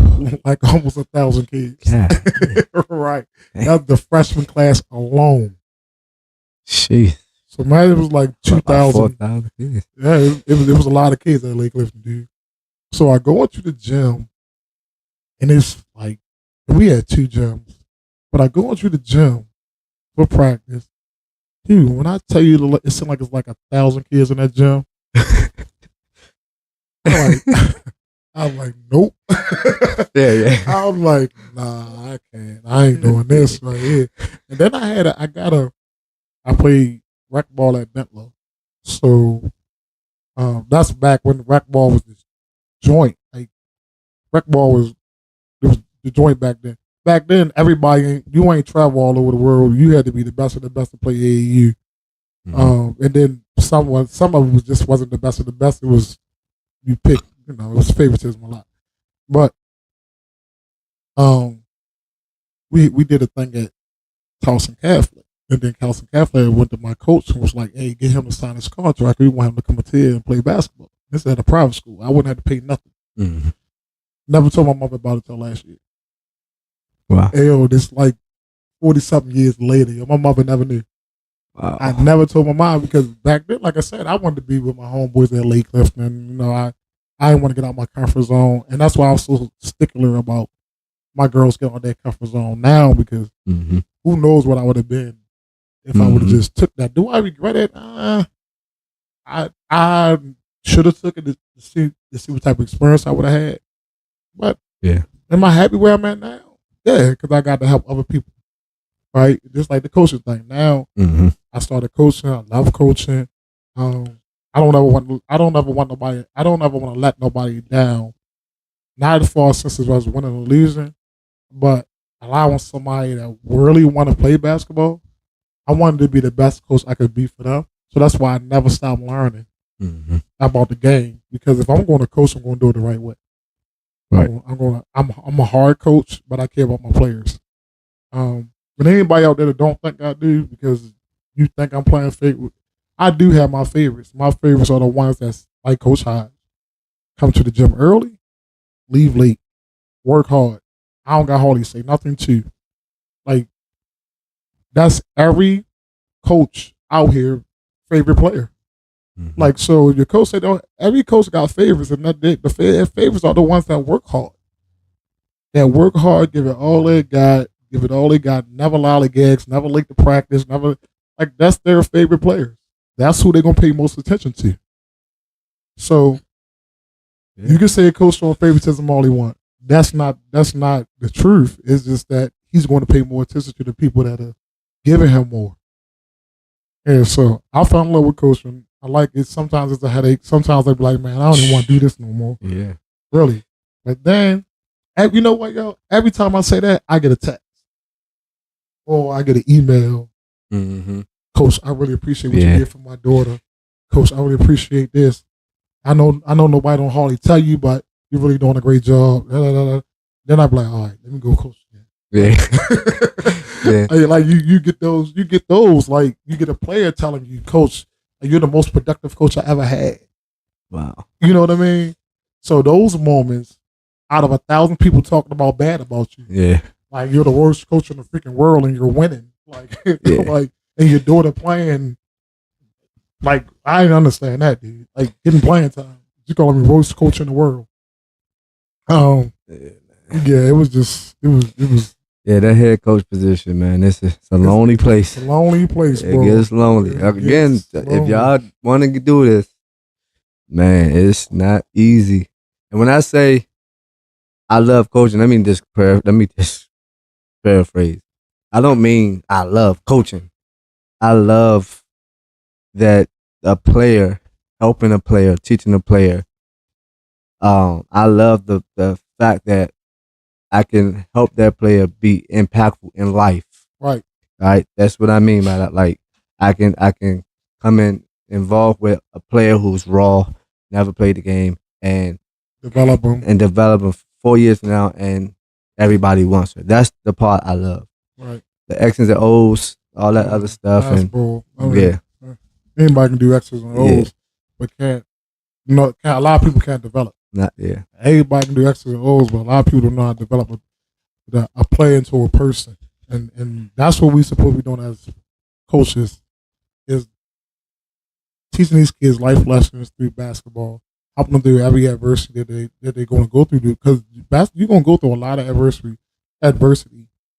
Like almost 1,000 kids. Yeah. Right. That's the freshman class alone. Jeez. So man, it was like 2,000. 4,000 kids. Yeah, it was a lot of kids at Lake Clifton, dude. So I go into the gym, and it's like we had 2 gyms, but I go into the gym for practice. Dude, when I tell you, it seemed like it's like 1,000 kids in that gym. I'm like, I'm like, nope. Yeah. I'm like, nah, I can't. I ain't doing this right here. And then I played rec ball at Bentlow. So that's back when rec ball was this joint. Like rec ball was it was the joint back then. Back then, you ain't travel all over the world. You had to be the best of the best to play AAU. And then some of it was just wasn't the best of the best. It was you pick, it was favoritism a lot. But um, we did a thing at Towson Catholic, and then Towson Catholic went to my coach and was like, "Hey, get him to sign his contract. We want him to come up here and play basketball." This is at a private school. I wouldn't have to pay nothing. Mm-hmm. Never told my mother about it till last year. Wow. Hey, yo, this like 40-something years later. Yo, my mother never knew. Wow. I never told my mom because back then, like I said, I wanted to be with my homeboys at Lake Clifton. I didn't want to get out of my comfort zone, and that's why I'm so stickler about my girls getting on their comfort zone now because who knows what I would have been if I would have just took that. Do I regret it? I should have took it to see what type of experience I would have had. But yeah, am I happy where I'm at now? Yeah, because I got to help other people. Right, just like the coaching thing. Now I started coaching. I love coaching. I don't ever want to let nobody down. Not as far since I was winning or losing, but allowing somebody that really want to play basketball. I wanted to be the best coach I could be for them. So that's why I never stopped learning about the game. Because if I'm going to coach, I'm going to do it the right way. Right. I'm a hard coach, but I care about my players. But anybody out there that don't think I do because you think I'm playing favorite, I do have my favorites. My favorites are the ones that's like Coach Hodge. Come to the gym early, leave late, work hard. I don't got hardly say nothing to. Like, that's every coach out here favorite player. Like, so your coach said, every coach got favorites, and the favorites are the ones that work hard. That work hard, give it all they got, never lollygags, never late to practice, never, like, that's their favorite players. That's who they're going to pay most attention to. So, you can say a coach showing favoritism all he wants. That's not the truth. It's just that he's going to pay more attention to the people that are giving him more. And so I fell in love with coaching. I like it. Sometimes it's a headache. Sometimes I be like, man, I don't even want to do this no more. Yeah. Really. But then, you know what, yo? Every time I say that, I get a text. Or I get an email. Coach, I really appreciate what you did for my daughter. Coach, I really appreciate this. I know nobody don't hardly tell you, but you're really doing a great job. Then I be like, all right, let me go coach again. Yeah. Like you get those, like you get a player telling you, coach, you're the most productive coach I ever had. Wow. You know what I mean? So those moments, out of 1,000 people talking about bad about you, like you're the worst coach in the freaking world and you're winning, like, like, and your daughter playing. Like, I didn't understand that, dude. Like, getting playing time. You calling me worst coach in the world. It was. Yeah, that head coach position, man. It's a lonely place. It's a lonely place, bro. It gets lonely. Again, if y'all want to do this, man, it's not easy. And when I say I love coaching, let me just paraphrase. I don't mean I love coaching. I love that a player, helping a player, teaching a player. I love the fact that I can help that player be impactful in life. Right. Right. That's what I mean by that. Like I can come in involved with a player who's raw, never played the game, and develop them 4 years from now, and everybody wants her. That's the part I love. Right. The X's and O's, all that other stuff, anybody can do X's and O's, but can't. A lot of people can't develop. Everybody can do X's and O's, but a lot of people don't know how to develop a player into a person, and that's what we supposed to be doing as coaches, is teaching these kids life lessons through basketball, helping them through every adversity that they're going to go through. Because you're going to go through a lot of adversity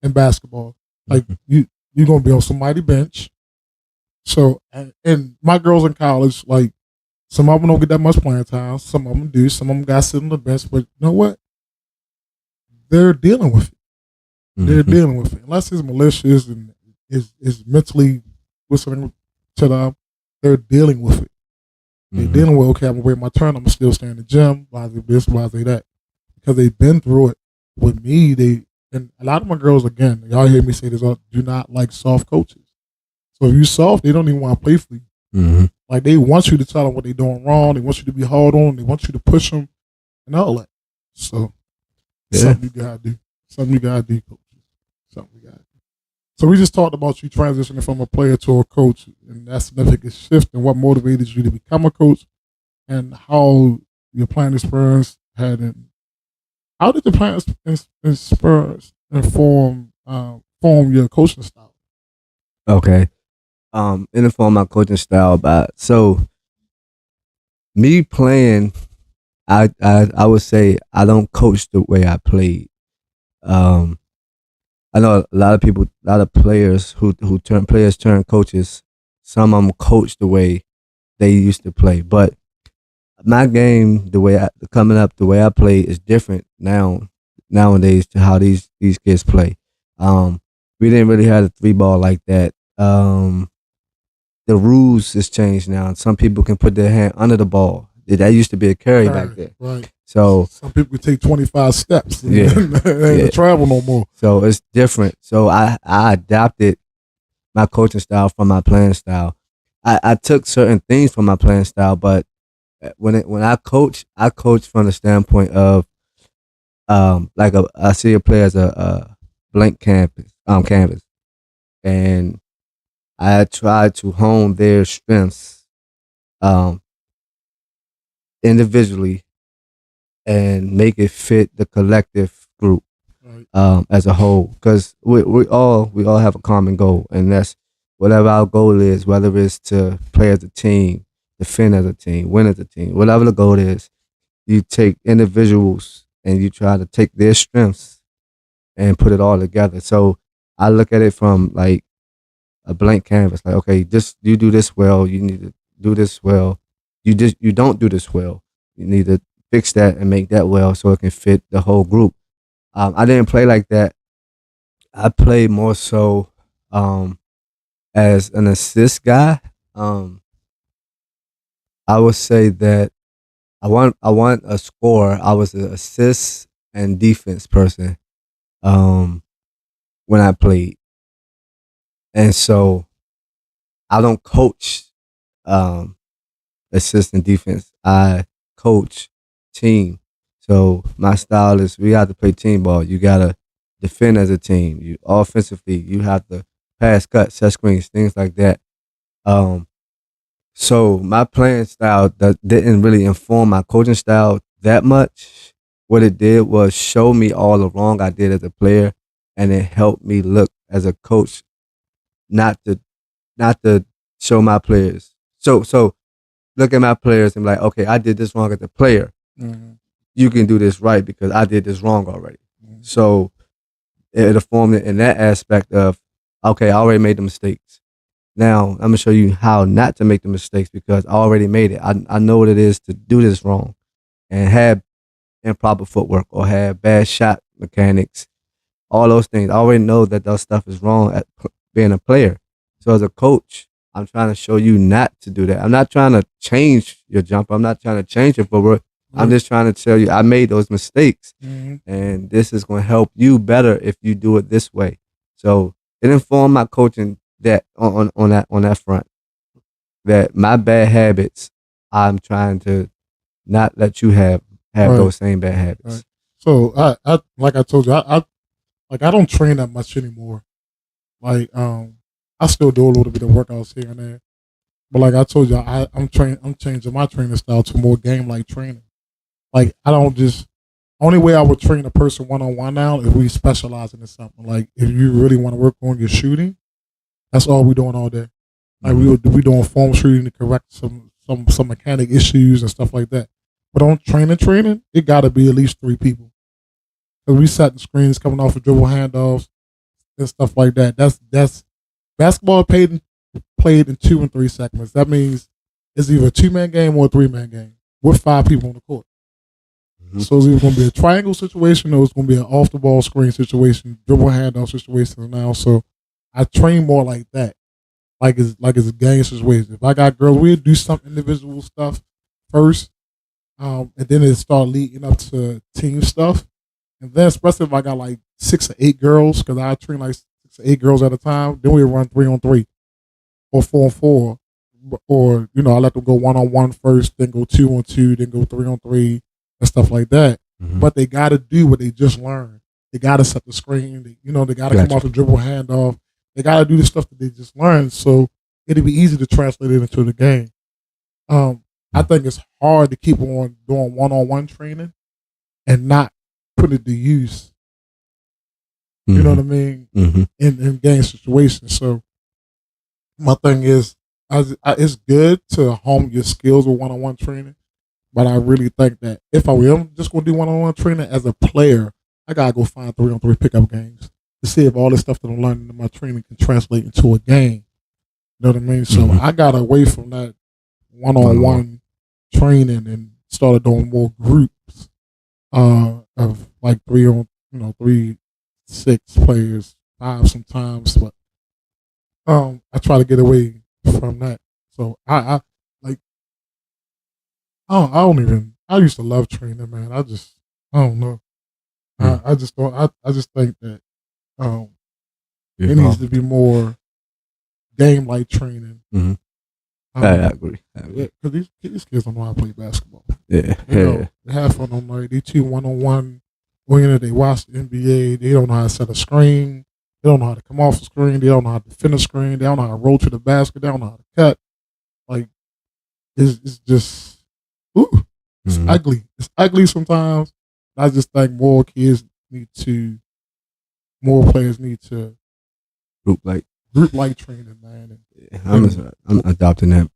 in basketball. Like you're going to be on somebody's bench. So and my girls in college, like Some of them don't get that much playing time. Some of them do. Some of them got to sit on the bench. But you know what? They're dealing with it. They're Mm-hmm. dealing with it. Unless it's malicious and is mentally whistling to them, they're dealing with it. They're Mm-hmm. dealing with, okay, I'm going to wait my turn. I'm going to still stay in the gym. Why is this? Why is that? Because they've been through it. With me, and a lot of my girls, again, y'all hear me say this, do not like soft coaches. So if you soft, they don't even want to play for you. Mm-hmm. Like they want you to tell them what they're doing wrong. They want you to be hard on. They want you to push them and all that. So it's Yeah. something you gotta do. Something you gotta do, coaches. Something you gotta do. So we just talked about you transitioning from a player to a coach and that significant shift and what motivated you to become a coach and how your playing experience had. How did the playing experience form your coaching style? Okay. Inform my coaching style about so me playing. I would say I don't coach the way I played. Um, I know a lot of people, a lot of players who turn coaches. Some of them coach the way they used to play, but my game, the way I coming up, the way I play is different nowadays to how these kids play. We didn't really have a three ball like that. The rules has changed now, and some people can put their hand under the ball. That used to be a carry back there. Right. So some people take 25 steps and yeah, they ain't travel no more. So it's different. So I adapted my coaching style from my playing style. I took certain things from my playing style, but when I coach from the standpoint of like I see a player as a blank canvas, and I try to hone their strengths um individually and make it fit the collective group Right. as a whole, because we all have a common goal, and that's whatever our goal is, whether it's to play as a team, defend as a team, win as a team, whatever the goal is. You take individuals and you try to take their strengths and put it all together. So I look at it from like a blank canvas. Like, okay, this you do this well. You need to do this well. You don't do this well. You need to fix that and make that well so it can fit the whole group. I didn't play like that. I played more so um, as an assist guy. Um, I would say that I want a score. I was an assist and defense person when I played, and so I don't coach um, assistant defense. I coach team. So my style is we have to play team ball. You gotta defend as a team. You offensively, you have to pass, cut, set screens, things like that. Um, so my playing style that didn't really inform my coaching style that much. What it did was show me all the wrong I did as a player, and it helped me look as a coach not to not to show my players. So look at my players and be like, okay, I did this wrong as a player. Mm-hmm. You can do this right because I did this wrong already. Mm-hmm. So it informed it in that aspect of, okay, I already made the mistakes. Now I'm gonna show you how not to make the mistakes because I already made it. I know what it is to do this wrong and have improper footwork or have bad shot mechanics, all those things. I already know that those stuff is wrong at being a player. So as a coach, I'm trying to show you not to do that. I'm not trying to change your jump. I'm not trying to change your footwork. I'm just trying to tell you I made those mistakes, and this is going to help you better if you do it this way. So it informed my coaching that on that front, that my bad habits, I'm trying to not let you have Right. those same bad habits. Right. So I like I told you, I don't train that much anymore. Like I still do a little bit of workouts here and there. But like I told you, I'm changing my training style to more game like training. Like I don't just only way I would train a person one on one now if we specialize in something. Like if you really want to work on your shooting, that's all we doing all day. Like we doing form shooting to correct some mechanic issues and stuff like that. But on training, it got to be at least 3 people because we setting screens coming off of dribble handoffs and stuff like that. That's basketball played in 2 and 3 segments. That means it's either a 2-man game or a 3-man game with 5 people on the court. Mm-hmm. So it's either going to be a triangle situation or it's going to be an off the ball screen situation, dribble handoff situation now. So I train more like that, like it's a game situation. If I got girls, we'll do some individual stuff first, and then it start leading up to team stuff. And then especially if I got like 6 or 8 girls, because I train like 6 or 8 girls at a time, then we run 3-on-3 or 4-on-4. Or, I let them go 1-on-1 first, then go 2-on-2, then go 3-on-3 and stuff like that. Mm-hmm. But they got to do what they just learned. They got to set the screen. They got to come off the dribble handoff. They got to do the stuff that they just learned. So it'll be easy to translate it into the game. I think it's hard to keep on doing one-on-one training and not put it to use. Mm-hmm. You know what I mean? Mm-hmm. In game situations. So my thing is, it's good to hone your skills with one-on-one training, but I really think that if I am just going to do one-on-one training as a player, I gotta go find 3-on-3 pickup games to see if all the stuff that I'm learning in my training can translate into a game. You know what I mean? So I got away from that one-on-one training and started doing more groups of like 3, 6 players, 5 sometimes, but I try to get away from that. So I like I don't even I used to love training, man. I don't know. I just don't I just think that it needs to be more game like training. Mm-hmm. I agree. Because these kids don't know how to play basketball. Yeah. They have fun on night. They cheat 1-on-1. They watch the NBA. They don't know how to set a screen. They don't know how to come off the screen. They don't know how to defend a screen. They don't know how to roll to the basket. They don't know how to cut. Like, it's just, it's ugly. It's ugly sometimes. I just think more players need to group like training, man. I'm adopting that.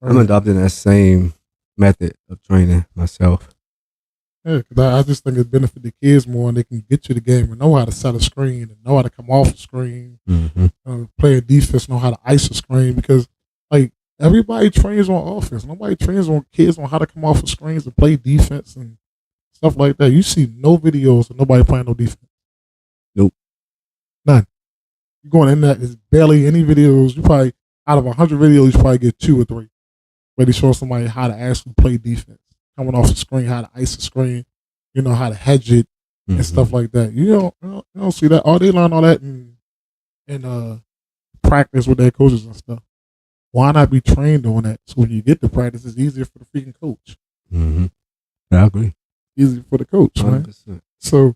I'm adopting that same method of training myself. Yeah, because I just think it benefits the kids more, and they can get to the game and know how to set a screen and know how to come off the screen. Play a defense, know how to ice a screen, because like everybody trains on offense. Nobody trains on kids on how to come off the screens and play defense and stuff like that. You see no videos of nobody playing no defense. Nope. None. You're going in there, there's barely any videos. You probably, out of 100 videos, you probably get 2 or 3 where they show somebody how to actually play defense. Coming off the screen, how to ice the screen, how to hedge it and stuff like that. You don't see that. They learn all that in practice with their coaches and stuff. Why not be trained on that? So when you get to practice, it's easier for the freaking coach. I agree. Easier for the coach, 100%. man. So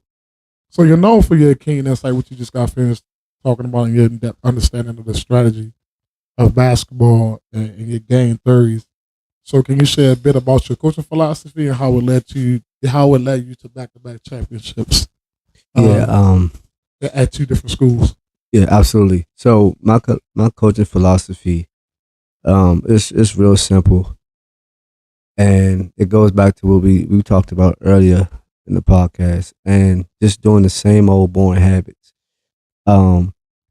you're known for your keen insight, what you just got finished talking about, and your in-depth understanding of the strategy of basketball and your game theories. So can you share a bit about your coaching philosophy and how it led you to back-to-back championships? At 2 different schools. Yeah, absolutely. So my coaching philosophy, it's real simple, and it goes back to what we talked about earlier in the podcast, and just doing the same old boring habits.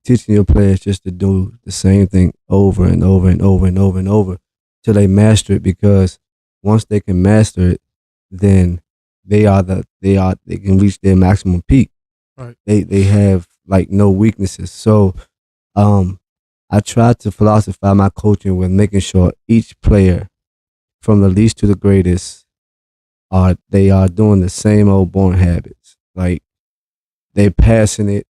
Teaching your players just to do the same thing over and over and over and over and over till they master it, because once they can master it, then they can reach their maximum peak. Right. They have like no weaknesses. So I try to philosophize my coaching with making sure each player, from the least to the greatest, they are doing the same old boring habits. Like, they're passing it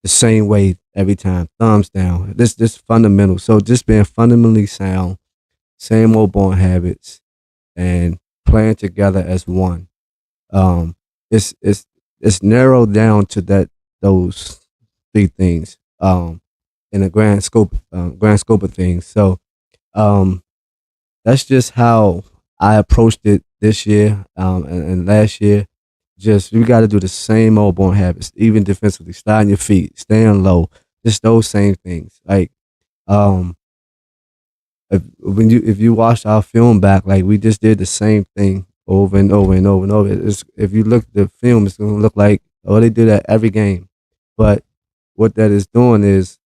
the same way every time, thumbs down. This fundamental. So just being fundamentally sound, same old boring habits, and playing together as one. It's narrowed down to those 3 things. In the grand scope of things. So, that's just how I approached it this year, and last year. Just, you got to do the same old boring habits, even defensively, sliding your feet, staying low, just those same things. Like, if you watch our film back, like, we just did the same thing over and over and over and over. If you look at the film, it's gonna look like, oh, they do that every game, but what that is doing is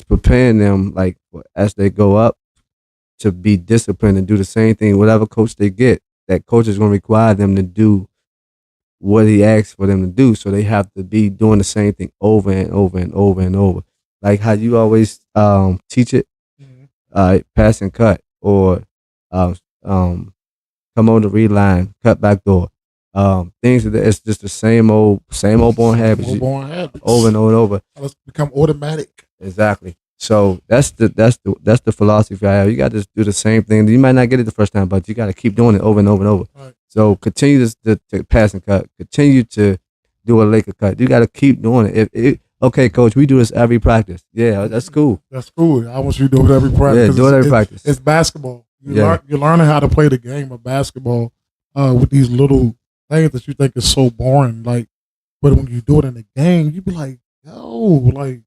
preparing them, like, as they go up to be disciplined and do the same thing, whatever coach they get. That coach is going to require them to do what he asks for them to do. So they have to be doing the same thing over and over and over and over. Like how you always teach it, pass and cut, or um, um, come on the read line, cut back door. Things that it's just the same old born habits, Born habits. over and over and over. Let's become automatic. Exactly. So that's the philosophy I have. You got to do the same thing. You might not get it the first time, but you got to keep doing it over and over and over. Right. So continue to pass and cut. Continue to do a Laker cut. You got to keep doing it. Okay, coach, we do this every practice. Yeah, that's cool. That's cool. I want you to do it every practice. Yeah, do it every practice. It's basketball. You're learning how to play the game of basketball with these little things that you think is so boring. Like, but when you do it in the game, you be like, yo, like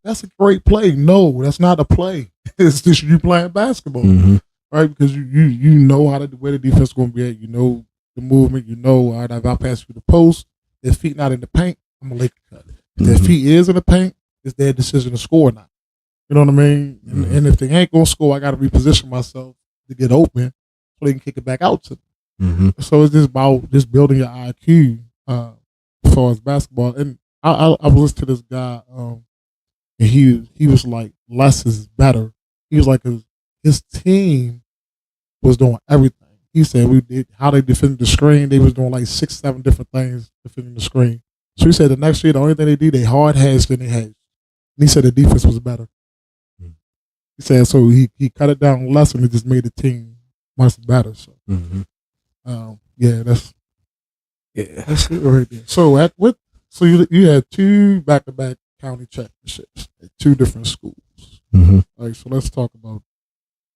that's a great play. No, that's not a play. It's just you playing basketball, right? Because you know where the defense is going to be at. You know the movement. You know, all right, if I pass you the post, their feet not in the paint, I'm gonna Laker cut it. If their feet is in the paint, it's their decision to score or not. You know what I mean? And if they ain't gonna score, I got to reposition myself to get open so they can kick it back out to them. So it's just about just building your IQ as far as basketball. And I was listening to this guy, and he was like, less is better. He was like, his team was doing everything. He said how they defended the screen. They was doing like 6-7 different things defending the screen. So he said the next year the only thing they did, they hard hedged and they hedged. And he said the defense was better. He said so he cut it down less and it just made the team much better. So that's it right there. So so you had 2 back-to-back county championships at 2 different schools. All right, so let's talk about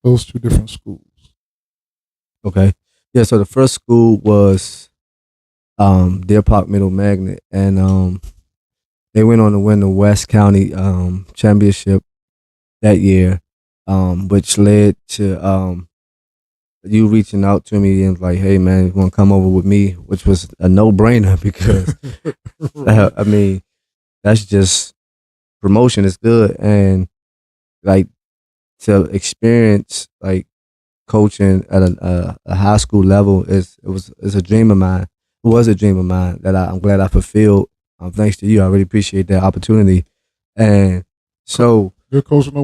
those 2 different schools. Okay. Yeah, so the first school was Deer Park Middle Magnet, and they went on to win the West County championship that year, which led to you reaching out to me and like, hey man, you want to come over with me, which was a no-brainer because I mean, that's just promotion is good, and like to experience like coaching at a high school level is a dream of mine. It was a dream of mine that I'm glad I fulfilled. Thanks to you, I really appreciate that opportunity. And so, good coaching,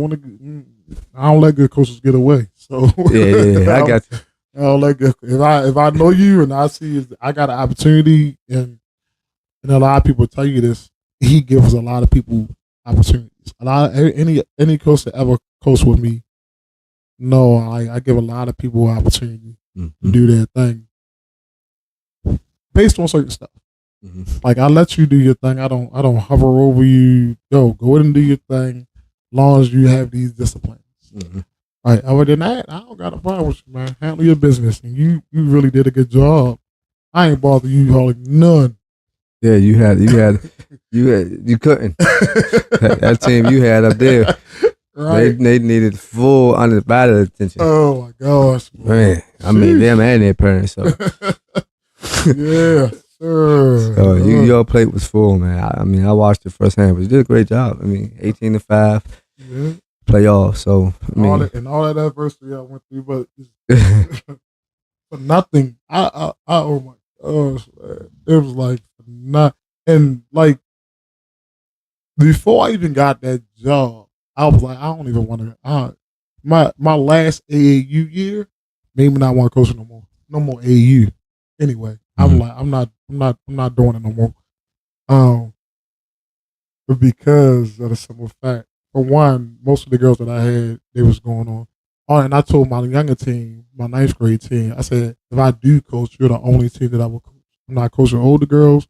I don't let good coaches get away. So yeah, I got you. I don't let good, if I know you and I see I got an opportunity, and a lot of people tell you this, he gives a lot of people opportunities. Any coach that ever coached with me, no, I give a lot of people opportunity to do their thing based on certain stuff. Like I let you do your thing. I don't hover over you. Go ahead and do your thing, as long as you have these disciplines. All right. Other than that, I don't got a problem with you, man. Handle your business, and you really did a good job. I ain't bothered you hauling none. Yeah, you couldn't. That team you had up there, right? They needed full undivided attention. Oh my gosh, man! I mean, them and their parents. So yeah, sure. So your plate was full, man. I mean, I watched it firsthand, but you did a great job. I mean, 18-5, playoff. So I mean, all that adversity I went through, but for nothing. I oh my gosh, man. It was like not, and like before I even got that job, I was like, I don't even want to. My last AAU year made me not want to coach no more. No more AAU. Anyway, I'm like, I'm not doing it no more. But because of the simple fact, for one, most of the girls that I had, they was going on. Oh, and I told my younger team, my 9th grade team, I said, if I do coach, you're the only team that I will coach. I'm not coaching older girls.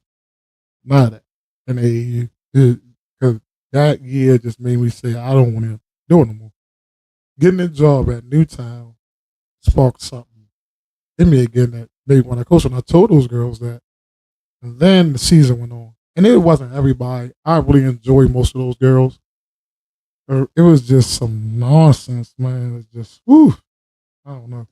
None of that in AAU. Because that year just made me say, I don't want to do it no more. Getting a job at Newtown sparked something in me again that made me want to coach. And I told those girls that. And then the season went on. And it wasn't everybody. I really enjoyed most of those girls. It was just some nonsense, man. It's just, whew, I don't know.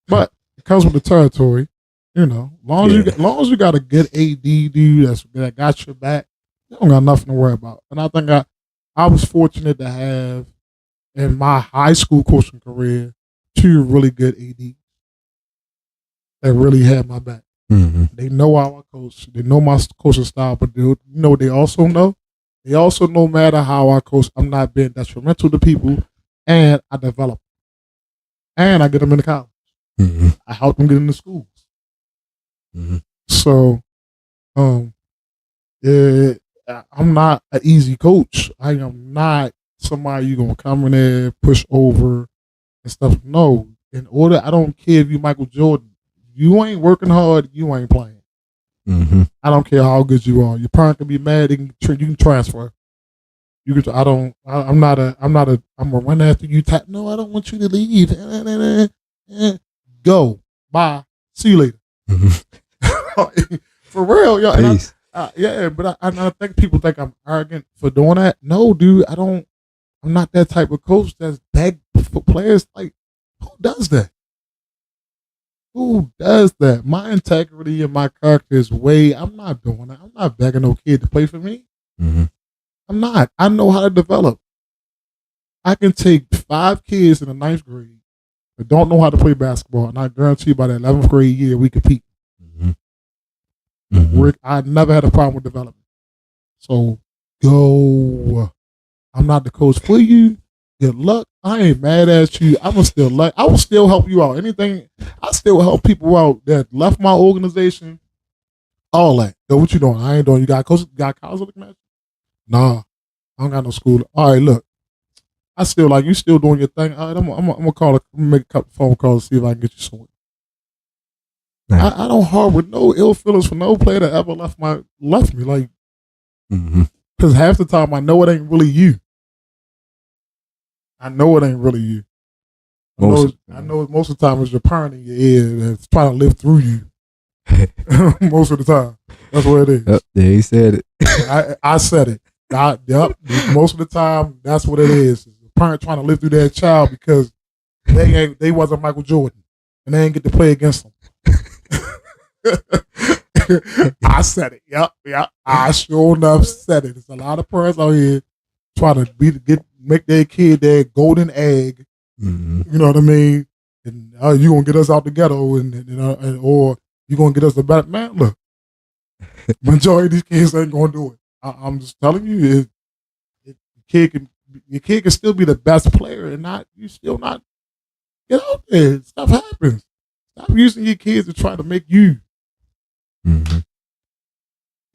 But it comes with the territory, you know. Long as you got a good AD dude that got your back, you don't got nothing to worry about. And I think I was fortunate to have in my high school coaching career two really good AD that really had my back. Mm-hmm. They know how I coach. They know my coaching style, but they also know. They also, no matter how I coach, I'm not being detrimental to people, and I develop, and I get them into college. Mm-hmm. I help them get into schools. Mm-hmm. So, um, I'm not an easy coach. I am not somebody you're gonna come in there, push over, and stuff. No, in order, I don't care if you Michael Jordan. You ain't working hard. You ain't playing. Mm-hmm. I don't care how good you are. Your parent can be mad. You can transfer. You can. I don't. I'm not a. I'm not a. I'm gonna run after you. No, I don't want you to leave. Go. Bye. See you later. Mm-hmm. For real, yo. Peace. Yeah, but I think people think I'm arrogant for doing that. No, dude. I don't. I'm not that type of coach that's beg for players. Like, who does that? Who does that? My integrity and my character is way. I'm not doing that. I'm not begging no kid to play for me. Mm-hmm. I'm not. I know how to develop. I can take 5 kids in the 9th grade that don't know how to play basketball, and I guarantee you by the 11th grade year we compete. Mm-hmm. Mm-hmm. I never had a problem with development. So go. I'm not the coach for you. Good luck. I ain't mad at you. I will still help you out. Anything, I still help people out that left my organization. All that. Yo, what you doing? I ain't doing. You got coach? Got college match? Nah, I don't got no school. All right, look. I still like you. Still doing your thing. All right, I'm gonna call. Make a couple phone calls to see if I can get you somewhere. Nice. I don't harbor no ill feelings for no player that ever left me. Like, Mm-hmm. because half the time I know it ain't really you. I know it ain't really you. I know most of the time it's your parent in your ear that's trying to live through you. Most of the time, that's what it is. Yep, there he said it. I said it. Yep. Most of the time, that's what it is. The parent trying to live through their child because they wasn't Michael Jordan and they ain't get to play against them. I said it. Yep. I sure enough said it. There's a lot of parents out here trying to make their kid their golden egg. Mm-hmm. You know what I mean? And you gonna get us out the ghetto, or you gonna get us the better man. Look, majority of these kids ain't gonna do it. I'm just telling you, your kid can still be the best player, and you still not get out there. Stuff happens. Stop using your kids to try to make you. Mm-hmm.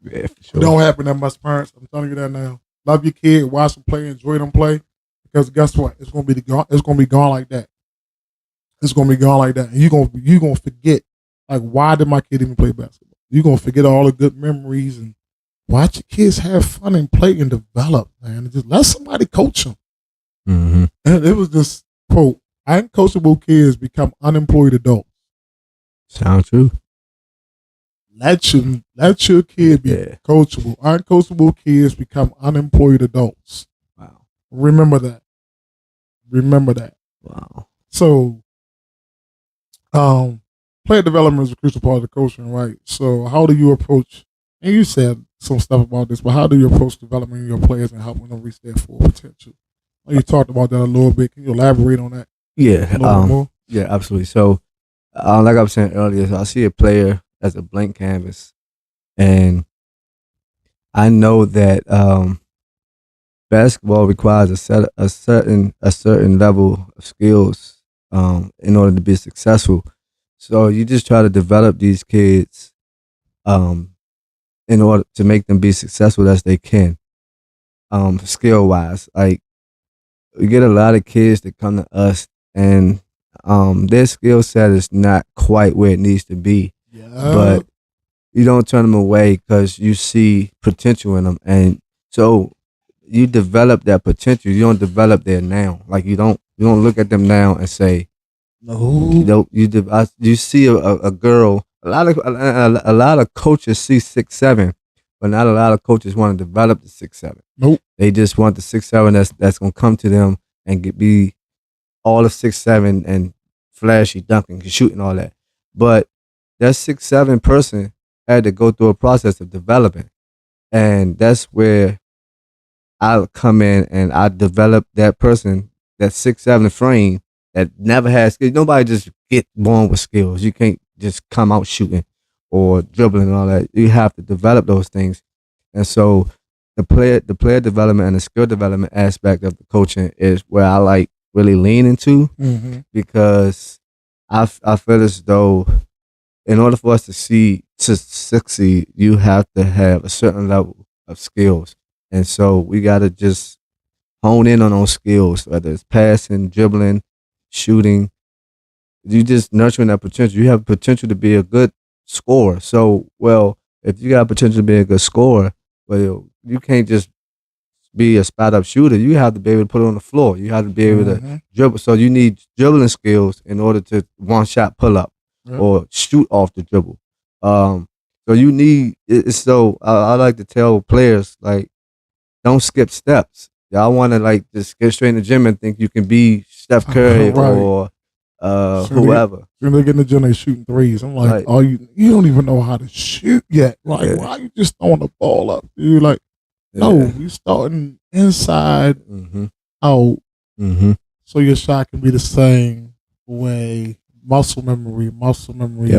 Yeah, for sure. It don't happen that much, parents. I'm telling you that now. Love your kid, watch them play, enjoy them play, because guess what? It's gonna be gone. It's gonna be gone like that. It's gonna be gone like that, and you gonna forget. Like, why did my kid even play basketball? You're gonna forget all the good memories and watch your kids have fun and play and develop, man. And just let somebody coach them. Mm-hmm. And it was just quote: "Uncoachable kids become unemployed adults." Sound true. Let your kid be coachable. Uncoachable kids become unemployed adults. Wow. Remember that. Wow. So, player development is a crucial part of the coaching, right? So, how do you approach? And you said some stuff about this, but how do you approach developing your players and helping them reach their full potential? You talked about that a little bit. Can you elaborate on that? Yeah. A little bit more? Yeah, absolutely. So, like I was saying earlier, so I see a player as a blank canvas, and I know that basketball requires a certain level of skills in order to be successful. So you just try to develop these kids in order to make them be successful as they can, skill wise. Like, we get a lot of kids that come to us and their skill set is not quite where it needs to be. Yeah. But you don't turn them away because you see potential in them, and so you develop that potential. You don't develop their now. Like, you don't look at them now and say, no. You see a girl. A lot of coaches see 6'7", but not a lot of coaches want to develop the 6'7". Nope. They just want the 6'7" that's gonna come to them and be all of 6'7" and flashy, dunking, shooting, all that. But that 6'7" person had to go through a process of developing, and that's where I come in and I develop that person, that 6'7" frame, that never has skills. Nobody just get born with skills. You can't just come out shooting or dribbling and all that. You have to develop those things. And so the player development and the skill development aspect of the coaching is where I like really lean into because I feel as though in order for us to succeed, you have to have a certain level of skills. And so we gotta just hone in on those skills, whether it's passing, dribbling, shooting. You just nurturing that potential. You have potential to be a good scorer. So, well, if you got potential to be a good scorer, well, you can't just be a spot up shooter. You have to be able to put it on the floor. You have to be able to dribble. So you need dribbling skills in order to one shot pull up or shoot off the dribble. So you need it's so I like to tell players like don't skip steps. Y'all want to like just get straight in the gym and think you can be Steph Curry or whoever. When they get in the gym, they shooting threes. I'm like, oh, you don't even know how to shoot yet. Like, why you just throwing the ball up, dude? Like, no, you starting inside, out, so your shot can be the same way. Muscle memory,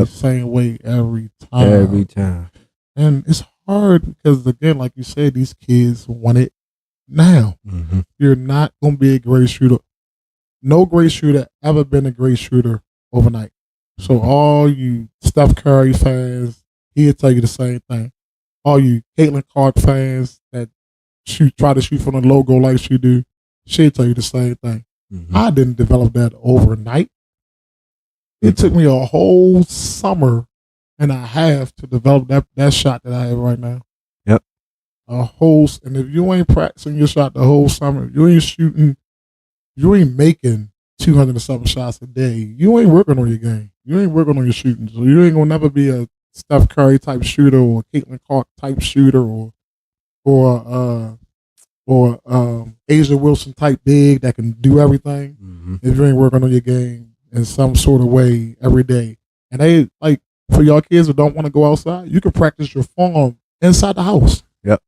same way every time. Every time. And it's hard because, again, like you said, these kids want it now. You're not going to be a great shooter. No great shooter ever been a great shooter overnight. So all you Steph Curry fans, he'll tell you the same thing. All you Caitlin Clark fans that try to shoot from the logo like she do, she'll tell you the same thing. I didn't develop that overnight. It took me a whole summer and a half to develop that shot that I have right now. Yep. And if you ain't practicing your shot the whole summer, you ain't shooting, you ain't making 200 and something shots a day, you ain't working on your game. You ain't working on your shooting. So you ain't gonna never be a Steph Curry type shooter or a Caitlin Clark type shooter or Asia Wilson type big that can do everything if you ain't working on your game in some sort of way every day. And they like for y'all kids who don't want to go outside, you can practice your form inside the house. Yep.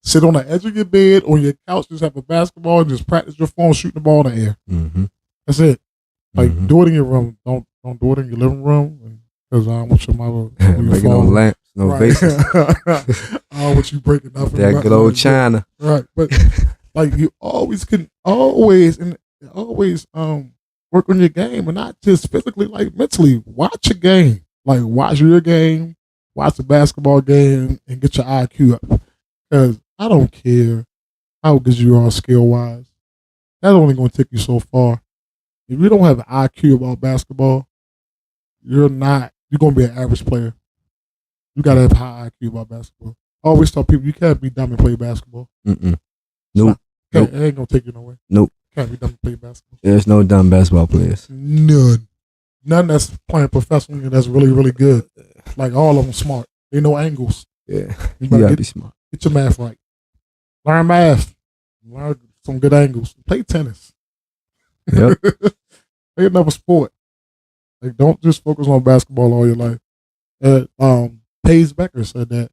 Sit on the edge of your bed or your couch, just have a basketball and just practice your form shooting the ball in the air. That's it. Like do it in your room. Don't do it in your living room because I don't want your mother making no lamps, no vases. I don't want you breaking up. That good old China. Right. But like you always work on your game and not just physically, like mentally. Watch a game. Like watch your game, watch the basketball game and get your IQ up. Because I don't care how good you are skill wise. That's only going to take you so far. If you don't have an IQ about basketball, you're going to be an average player. You got to have high IQ about basketball. I always tell people you can't be dumb and play basketball. Nope. It ain't going to take you nowhere. Nope. Can't be dumb and play basketball. There's no dumb basketball players. None that's playing professionally that's really, really good. Like all of them smart. They know angles. Yeah. You got to be smart. Get your math right. Learn math. Learn some good angles. Play tennis. Yep. Play another sport. Like don't just focus on basketball all your life. Paige Becker said that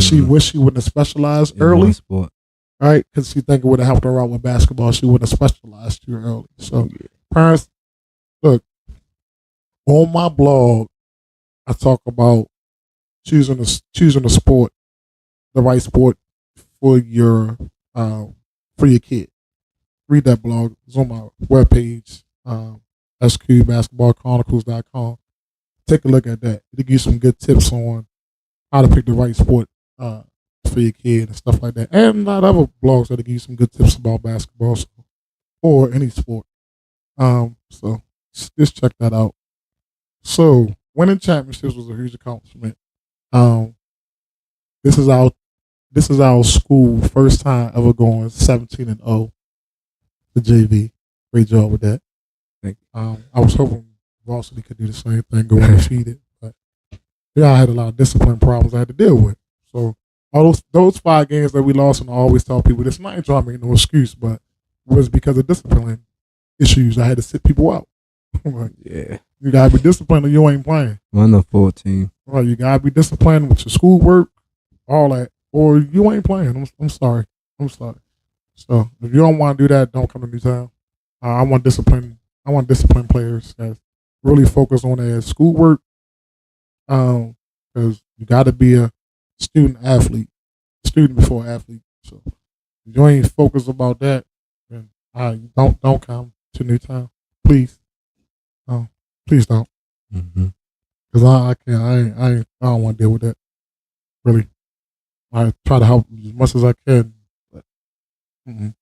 she wished she wouldn't have specialized early. Sport. Right? Because she think it would have helped her out with basketball. She wouldn't have specialized too early. So parents, look, on my blog, I talk about choosing a sport, the right sport for your kid. Read that blog. It's on my webpage, sqbasketballchronicles.com. Take a look at that. It'll give you some good tips on how to pick the right sport for your kid and stuff like that. And a lot of other blogs that'll give you some good tips about basketball or any sport. So just check that out. So winning championships was a huge accomplishment. This is our school first time ever going 17-0. The JV, great job with that. I was hoping varsity could do the same thing, go undefeated, but I had a lot of discipline problems I had to deal with. So all those 5 games that we lost, and I always tell people this, and I ain't trying to make no excuse, but it was because of discipline issues. I had to sit people out. Like, yeah. You gotta be disciplined or you ain't playing. On the 14. Right, you gotta be disciplined with your schoolwork, all that, or you ain't playing. I'm sorry. So if you don't want to do that, don't come to Newtown. I want discipline. I want disciplined players that really focus on their schoolwork. Because you got to be a student athlete, student before athlete. So if you ain't focused about that, then don't come to Newtown, please. Um, please don't, Mm-hmm. because I can't. I don't want to deal with that. Really, I try to help as much as I can, but mm-mm.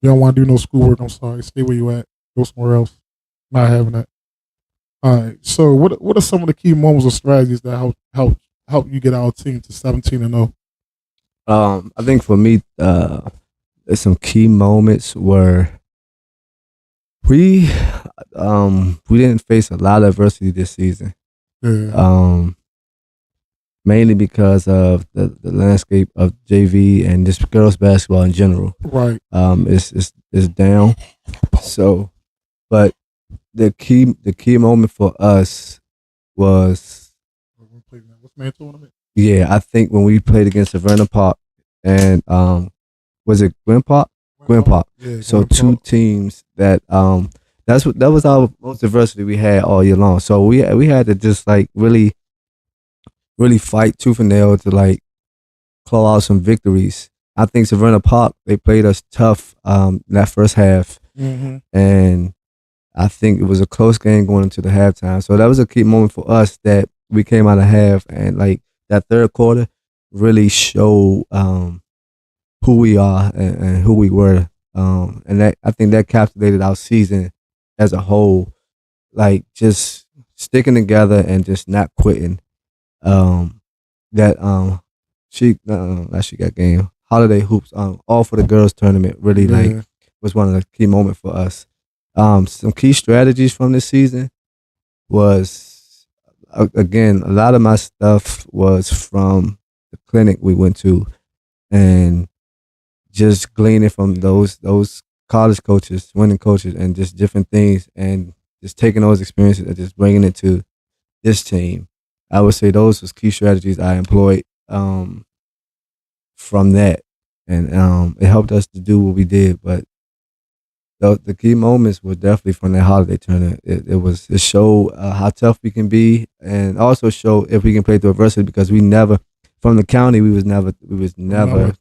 You don't want to do no schoolwork. I'm sorry. Stay where you at. Go somewhere else. Not having that. All right. So what are some of the key moments or strategies that help you get our team to 17-0? I think for me, there's some key moments where we we didn't face a lot of adversity this season. Yeah. Mainly because of the landscape of JV and just girls basketball in general. Right. Is down. So, but the key moment for us was, What's man tournament? yeah, I think when we played against Savannah Park and was it Gwen Park? Gwen Park. Yeah. So two teams that that was our most adversity we had all year long. So we had to just like really fight tooth and nail to like claw out some victories. I think Savannah Park, they played us tough that first half, Mm-hmm. and I think it was a close game going into the halftime. So that was a key moment for us that we came out of half and like that third quarter really showed who we are and who we were, and that I think that captivated our season as a whole, like just sticking together and just not quitting. Um, that she got game holiday hoops all for the girls tournament really like Yeah. was one of the key moments for us. Some key strategies from this season was again a lot of my stuff was from the clinic we went to and just gleaning from those college coaches, winning coaches, and just different things, and just taking those experiences and just bringing it to this team. I would say those was key strategies I employed from that, and it helped us to do what we did. But the key moments were definitely from that holiday tournament. It showed how tough we can be, and also showed if we can play through adversity because we never from the county we was never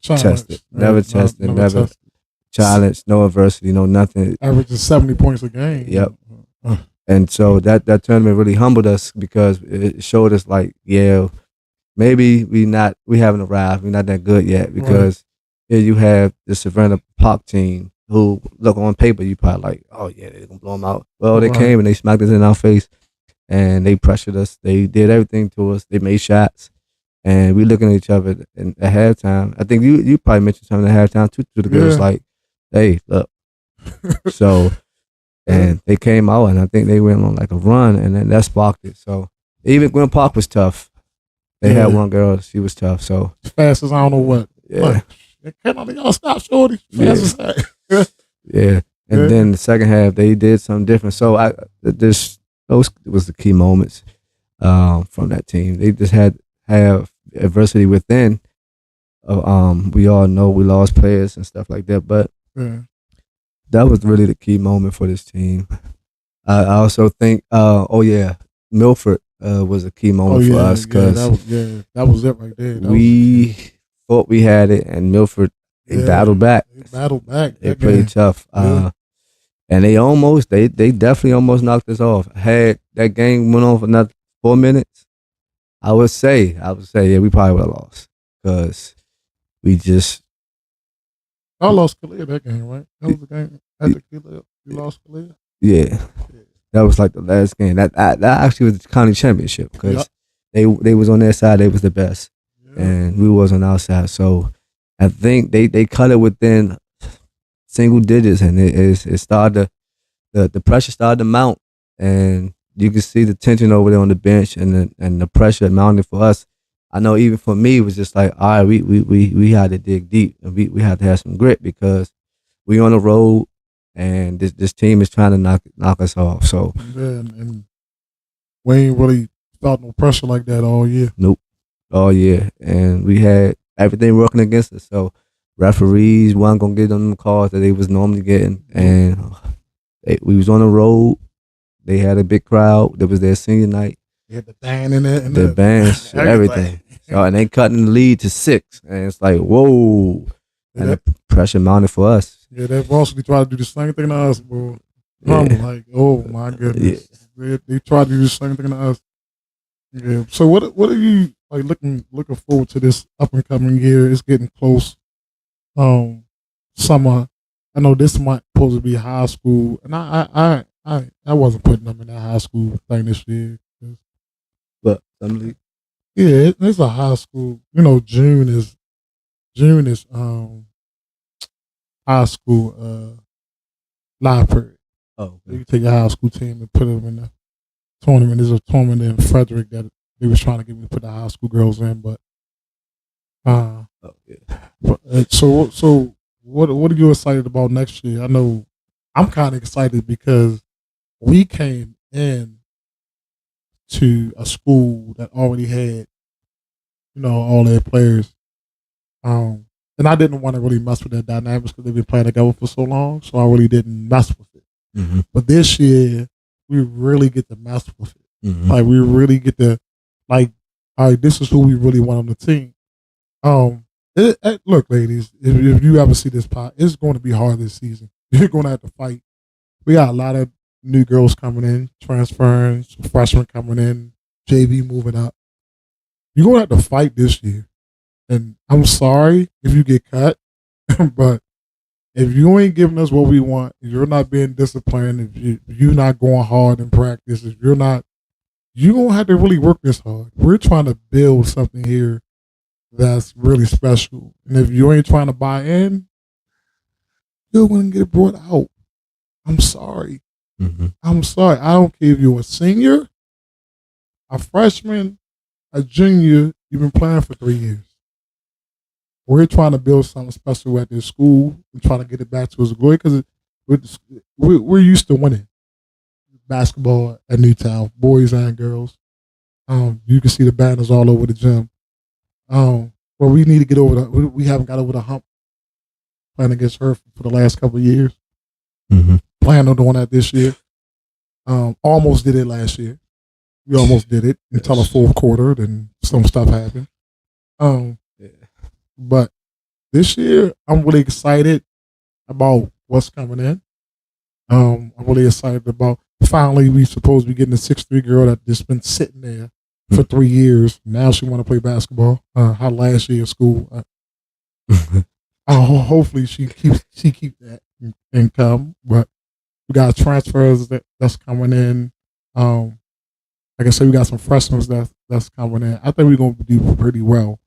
tested, never tested, never challenged, no adversity, no nothing. Averaging 70 points a game. Yep. And so that tournament really humbled us because it showed us like, yeah, maybe we haven't arrived. We're not that good yet because here you have the Savannah Park team who look on paper you probably like, oh yeah, they're gonna blow them out. Well, they came and they smacked us in our face and they pressured us. They did everything to us. They made shots. And we looking at each other at halftime. I think you probably mentioned something at halftime too to the girls like, hey, look. So and they came out and I think they went on like a run and then that sparked it. So even Gwen Park was tough. They had one girl, she was tough. So fast as I don't know what. Yeah. Like, y'all stop shorty. Fast as heck. Yeah. And then the second half they did something different. So those was the key moments from that team. They just had have adversity within. We all know we lost players and stuff like that, but that was really the key moment for this team. I also think, Milford was a key moment for us because that was it right there. We thought we had it, and Milford they battled back. They played tough, and they definitely almost knocked us off. Had that game went on for another 4 minutes, I would say, yeah, we probably would have lost because we just. I lost Kalia that game, right? That was the game after Kalia. You lost Kalia? Yeah. That was like the last game. That actually was the county championship because they was on their side. They was the best, and we was on our side. So I think they cut it within single digits, and it started the pressure started to mount, and you could see the tension over there on the bench, and the pressure mounting for us. I know even for me, it was just like, all right, we had to dig deep, and we had to have some grit because we on the road, and this team is trying to knock us off. So and we ain't really felt no pressure like that all year. Nope, all year, and we had everything working against us. So referees weren't gonna get them calls that they was normally getting, and We was on the road. They had a big crowd. That was their senior night. They had the band in it and The bands, everything. So, and they cutting the lead to 6, and it's like whoa, and the pressure mounted for us. Yeah, that varsity tried to do the same thing to us, bro. I'm like, oh my goodness, they tried to do the same thing to us. Yeah. So what are you like looking forward to this up and coming year? It's getting close. Summer. I know this month supposed to be high school, and I wasn't putting them in that high school thing this year. But some Yeah, it's a high school. You know, June is high school live period. oh, So you take your high school team and put them in the tournament. There's a tournament in Frederick that they was trying to get me to put the high school girls in, but oh yeah. so what are you excited about next year? I know I'm kind of excited because we came in to a school that already had all their players. And I didn't want to really mess with their dynamics because they've been playing together for so long, so I really didn't mess with it. Mm-hmm. But this year, we really get to mess with it. Mm-hmm. Like we really get to, like, all right, this is who we really want on the team. Look, ladies, if you ever see this pot, it's going to be hard this season. You're going to have to fight. We got a lot of new girls coming in, transferring, some freshmen coming in, JV moving up. You're going to have to fight this year. And I'm sorry if you get cut, but if you ain't giving us what we want, if you're not being disciplined, if you're not going hard in practice, if you're not, you're going to have to really work this hard. We're trying to build something here that's really special. And if you ain't trying to buy in, you're going to get brought out. I'm sorry. Mm-hmm. I'm sorry. I don't care if you're a senior, a freshman, a junior, you've been playing for 3 years. We're trying to build something special at this school and trying to get it back to its glory because we're used to winning basketball at Newtown, boys and girls. You can see the banners all over the gym. But we need to get over we haven't got over the hump playing against her for the last couple of years. Mm-hmm. Plan on doing that this year. Almost did it last year. We almost did it until the fourth quarter. Then some stuff happened. But this year, I'm really excited about what's coming in. I'm really excited about finally we supposed to be getting a 6'3" girl that just been sitting there for 3 years. Now she want to play basketball. Her last year of school. Hopefully she keep that and come. But we got transfers that's coming in. Like I said, we got some freshmen that's coming in. I think we're gonna do pretty well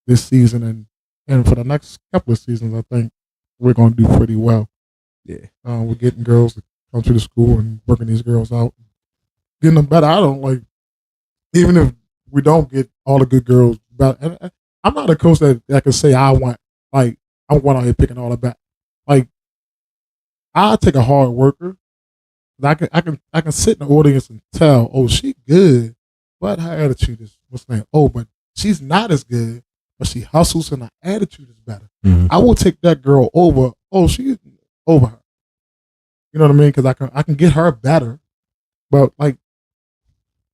this season and for the next couple of seasons. I think we're gonna do pretty well. Yeah, we're getting girls to come to the school and working these girls out, getting them better. I don't like even if we don't get all the good girls better. And I'm not a coach that can say I want out here picking all the back. Like I take a hard worker. I can sit in the audience and tell, oh, she good, but her attitude is what's name. Oh, but she's not as good, but she hustles and her attitude is better. Mm-hmm. I will take that girl over. Oh, she's over her. You know what I mean? Because I can get her better. But like,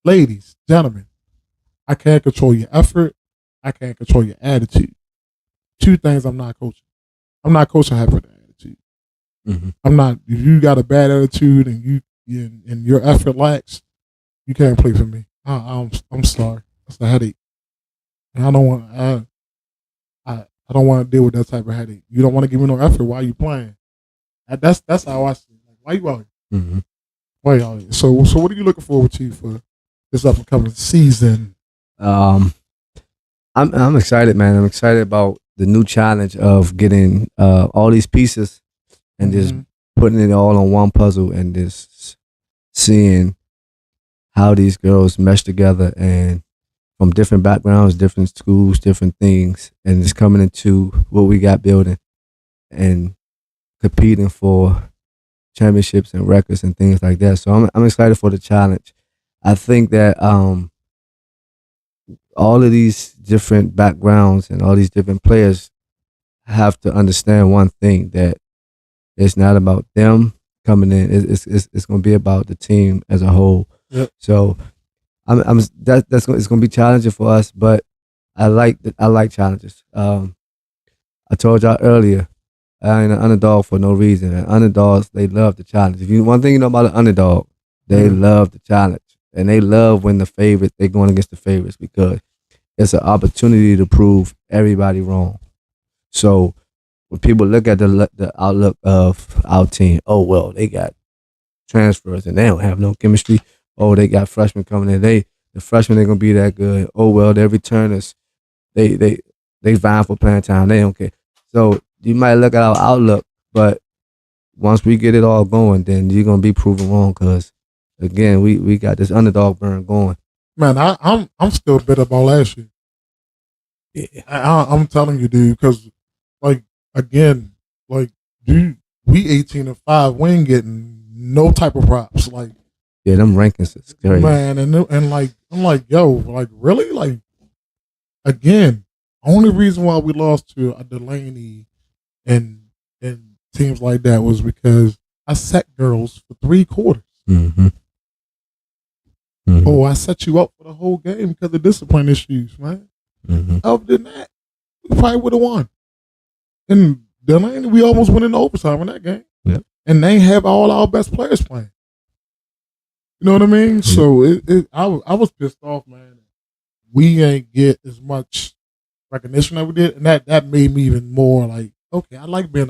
ladies, gentlemen, I can't control your effort. I can't control your attitude. 2 things I'm not coaching. I'm not coaching effort and attitude. Mm-hmm. I'm not. If you got a bad attitude and and your effort lacks, you can't play for me. I'm sorry. That's a headache, and I don't want. I don't want to deal with that type of headache. You don't want to give me no effort while you playing. That's how I see it. Like, why you out here? Mm-hmm. Why you out here? So what are you looking forward to for this up and coming season? I'm excited, man. I'm excited about the new challenge of getting all these pieces and just putting it all on one puzzle and just seeing how these girls mesh together and from different backgrounds, different schools, different things, and just coming into what we got building and competing for championships and records and things like that. So I'm excited for the challenge. I think that all of these different backgrounds and all these different players have to understand one thing, that it's not about them coming in. It's going to be about the team as a whole. Yep. So it's going to be challenging for us, but I like challenges. I told y'all earlier, I ain't an underdog for no reason. And underdogs, they love the challenge. One thing you know about an underdog, they love the challenge, and they love when they're going against the favorites because it's an opportunity to prove everybody wrong. So when people look at the outlook of our team, oh well, they got transfers and they don't have no chemistry. Oh, they got freshmen coming in. The freshmen ain't gonna be that good. Oh well, their returners, they vying for playing time. They don't care. So you might look at our outlook, but once we get it all going, then you're gonna be proven wrong. Cause again, we got this underdog burn going. Man, I'm still bitter about last year. Yeah. I'm telling you, dude, because like again, like dude, we 18-5. We ain't getting no type of props. Like Yeah, them rankings is crazy. man, and like I'm like, yo, like really, like again, only reason why we lost to a Delaney and teams like that was because I set girls for 3 quarters. Mm-hmm. Oh, I set you up for the whole game because of discipline issues, man. Mm-hmm. Other than that, we probably would have won. And Delaney, we almost went into overtime in that game. Yep. And they have all our best players playing. You know what I mean? Yep. So I was pissed off, man. We ain't get as much recognition that we did, and that made me even more like, okay, I love being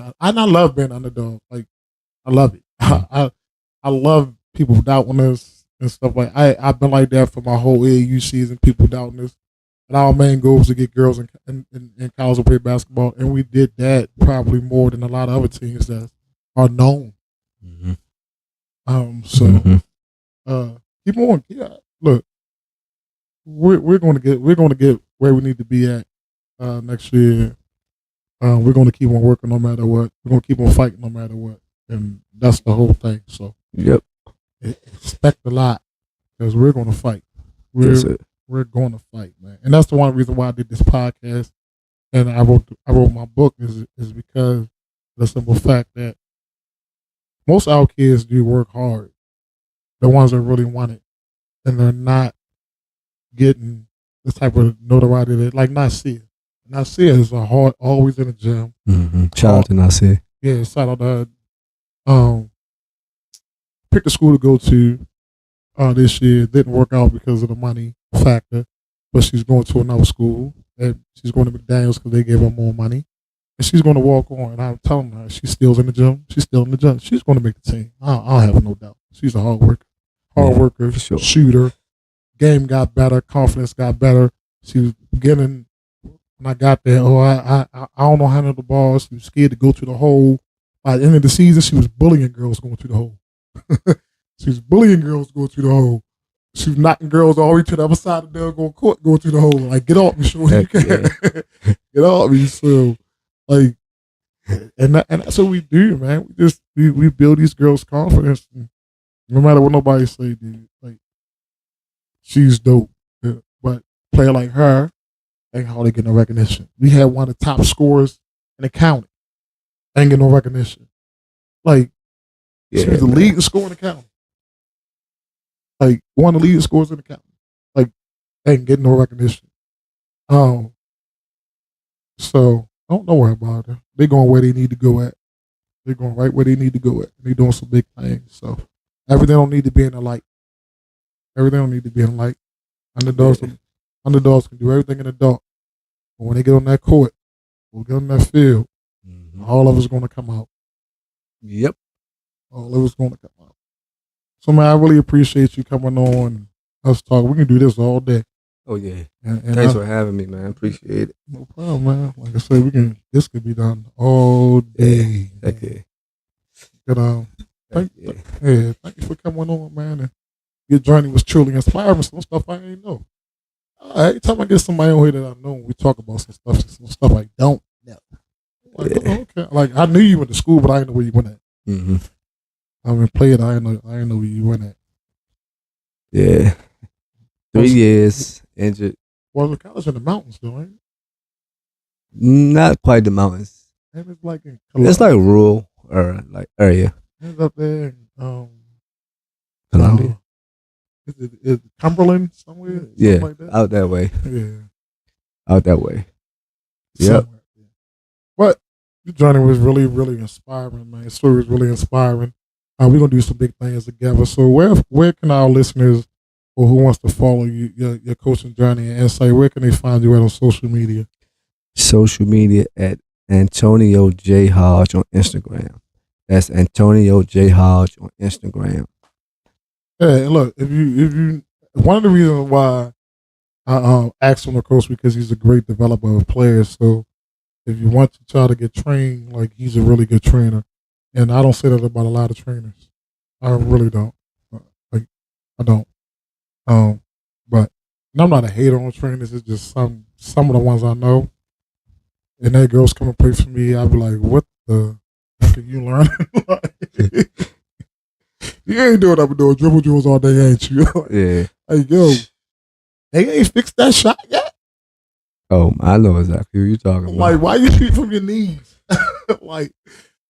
underdog. Like, I love it. I love people doubting us and stuff like. I've been like that for my whole AAU season. People doubting us, and our main goal was to get girls in college to play basketball, and we did that probably more than a lot of other teams that are known. Mm-hmm. Keep on. Yeah, look, we're going to get where we need to be at next year. We're going to keep on working no matter what. We're going to keep on fighting no matter what, and that's the whole thing. So, yep, expect a lot because we're going to fight. We're going to fight, man, and that's the one reason why I did this podcast. And I wrote my book is because of the simple fact that most of our kids do work hard, the ones that really want it, and they're not getting the type of notoriety that like Nasir. Nasir is always in the gym. Mm-hmm. Shout out to Nasir. Yeah, shout out to picked a school to go to this year. It didn't work out because of the money factor, but she's going to another school and she's going to McDaniels because they gave her more money. And she's going to walk on. And I'm telling her she's still in the gym. She's going to make the team. I have no doubt. She's a hard worker, sure. Shooter. Game got better. Confidence got better. She was beginning when I got there. I don't know how to handle the ball. She was scared to go to the hole. By the end of the season, she was bullying girls going to the hole. She was bullying girls going to the hole. She was knocking girls all the way to the other side of the doggone court going to the hole. Like, get off me, sure you can. Get off me. So, like, and that's what we do, man. We build these girls' confidence. And no matter what nobody say, dude. Like, she's dope. Yeah. But player like her ain't hardly get no recognition. We had one of the top scorers in the county. Ain't get no recognition. Like, she was the leading scorer in the county. Like, one of the leading scorers in the county. Like, ain't getting no recognition. So I don't know where about her. They going where they need to go at. They're going right where they need to go at. They doing some big things. So everything don't need to be in the light. Everything don't need to be in the light. Underdogs can do everything in the dark. But when they get on that court, we'll get on that field, all of us going to come out. Yep. All of us going to come out. So, man, I really appreciate you coming on and us talking. We can do this all day. Oh, yeah. And thanks for having me, man. Appreciate it. No problem, man. Like I said, this could be done all day. Yeah. Okay. Thank you for coming on, man. And your journey was truly inspiring. Some stuff I ain't know. Every time I get somebody on here that I know, we talk about some stuff I don't know. Like, okay. Like, I knew you went to school, but I didn't know where you went at. Mm-hmm. I mean, played. I didn't know where you went at. Yeah. 3 years injured. Well, the college in the mountains, though, ain't it? Not quite the mountains. And it's like it's like rural or like area. He's up there. Columbia. Is it Cumberland somewhere? Yeah, Like that? out that way. Yeah. Out that way. Yep. Somewhere. But the journey was really, really inspiring, man. The story was really inspiring. We're gonna do some big things together. So where can our listeners or who wants to follow you your coaching journey and insight, where can they find you at on social media? Social media at Antonio J Hodge on Instagram. That's Antonio J Hodge on Instagram. Yeah, and look, if you one of the reasons why I asked him to coach because he's a great developer of players. So if you want to try to get trained, like he's a really good trainer, and I don't say that about a lot of trainers. I really don't. Like I don't. But and I'm not a hater on trainers. It's just some of the ones I know, and that girls come and play for me. I'd be like, what the heck are you learning? Like, you ain't doing what I've been doing dribble drills all day, ain't you? Yeah. Like, yo, they ain't fixed that shot yet. Oh, I know exactly what you're talking about. Like, why you shoot from your knees? Like,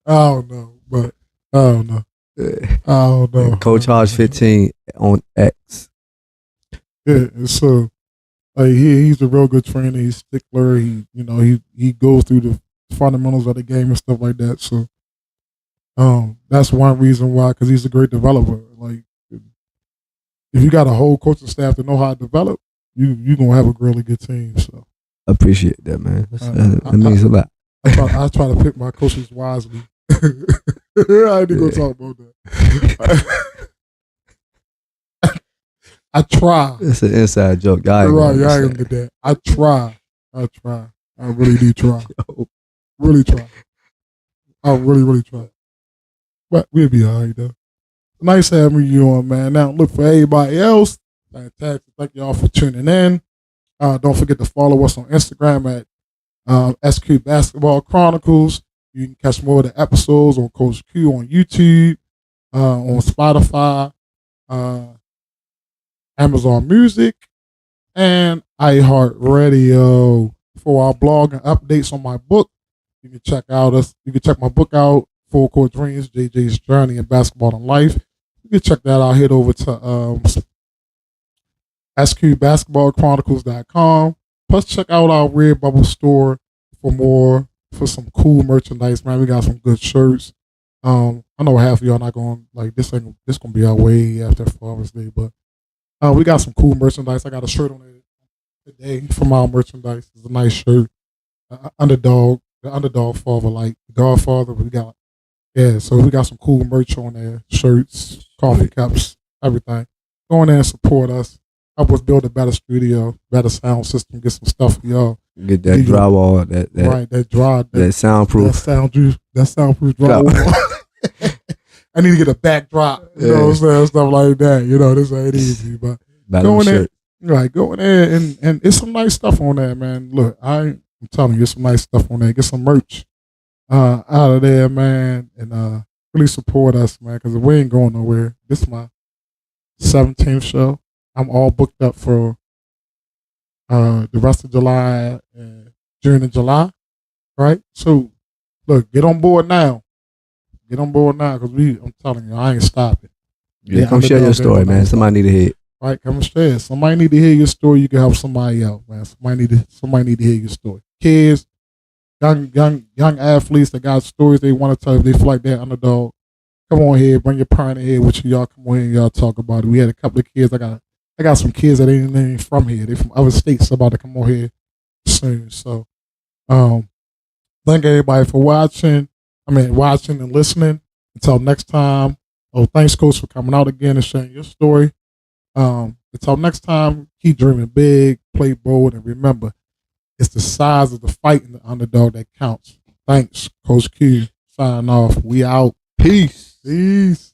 I don't know, but I don't know. I don't know. Coach Hodge 15 on X. Yeah, and so like he's a real good trainer. He's stickler. He goes through the fundamentals of the game and stuff like that. So that's one reason why, because he's a great developer. Like if you got a whole coaching staff that know how to develop, you gonna have a really good team. So Appreciate that, man. That means a lot. I try to pick my coaches wisely. I ain't gonna talk about that. I try. It's an inside joke. Y'all Right, y'all ain't gonna get that. I try. I really do try. Really try. I really try. But we'll be all right, though. Nice having you on, man. Now, look, for everybody else, fantastic. Thank you all for tuning in. Don't forget to follow us on Instagram at SQ Basketball Chronicles. You can catch more of the episodes on Coach Q on YouTube, on Spotify, Amazon Music, and iHeartRadio. For our blog and updates on my book, you can check my book out, Full Court Dreams, JJ's Journey in Basketball and Life. You can check that out. Head over to SQBasketballChronicles.com. Plus, check out our Redbubble store for some cool merchandise, man. We got some good shirts. I know half of y'all not going like this gonna be our way after Father's Day, but we got some cool merchandise. I got a shirt on it today from our merchandise. It's a nice shirt. The underdog father, like the Godfather. So we got some cool merch on there, shirts, coffee cups, everything. Go in there and support us. Help us build a better studio, better sound system, get some stuff for y'all. Get that drywall, that soundproof. That soundproof drywall. I need to get a backdrop, you know what I'm saying? Stuff like that. You know, this ain't easy, but go in there and it's some nice stuff on there, man. Look, I'm telling you, it's some nice stuff on there. Get some merch out of there, man, and really support us, man, because we ain't going nowhere. This is my 17th show. I'm all booked up for the rest of July and June and July, right? So, look, get on board now. Get on board now, because I'm telling you, I ain't stopping. Yeah, come share your story, man. Somebody need to hear it. Right, come share. Somebody need to hear your story. You can help somebody out, man. Somebody need to hear your story. Kids, young athletes that got stories they want to tell. If they feel like they're underdog, come on here. Bring your parent in here with you. Y'all come on here and y'all talk about it. We had a couple of kids. I got some kids that ain't from here. They from other states about to come on here soon. So, thank everybody for watching and listening. Until next time. Oh, thanks, Coach, for coming out again and sharing your story. Until next time, keep dreaming big, play bold, and remember, it's the size of the fight and the underdog that counts. Thanks, Coach Q. Signing off. We out. Peace. Peace.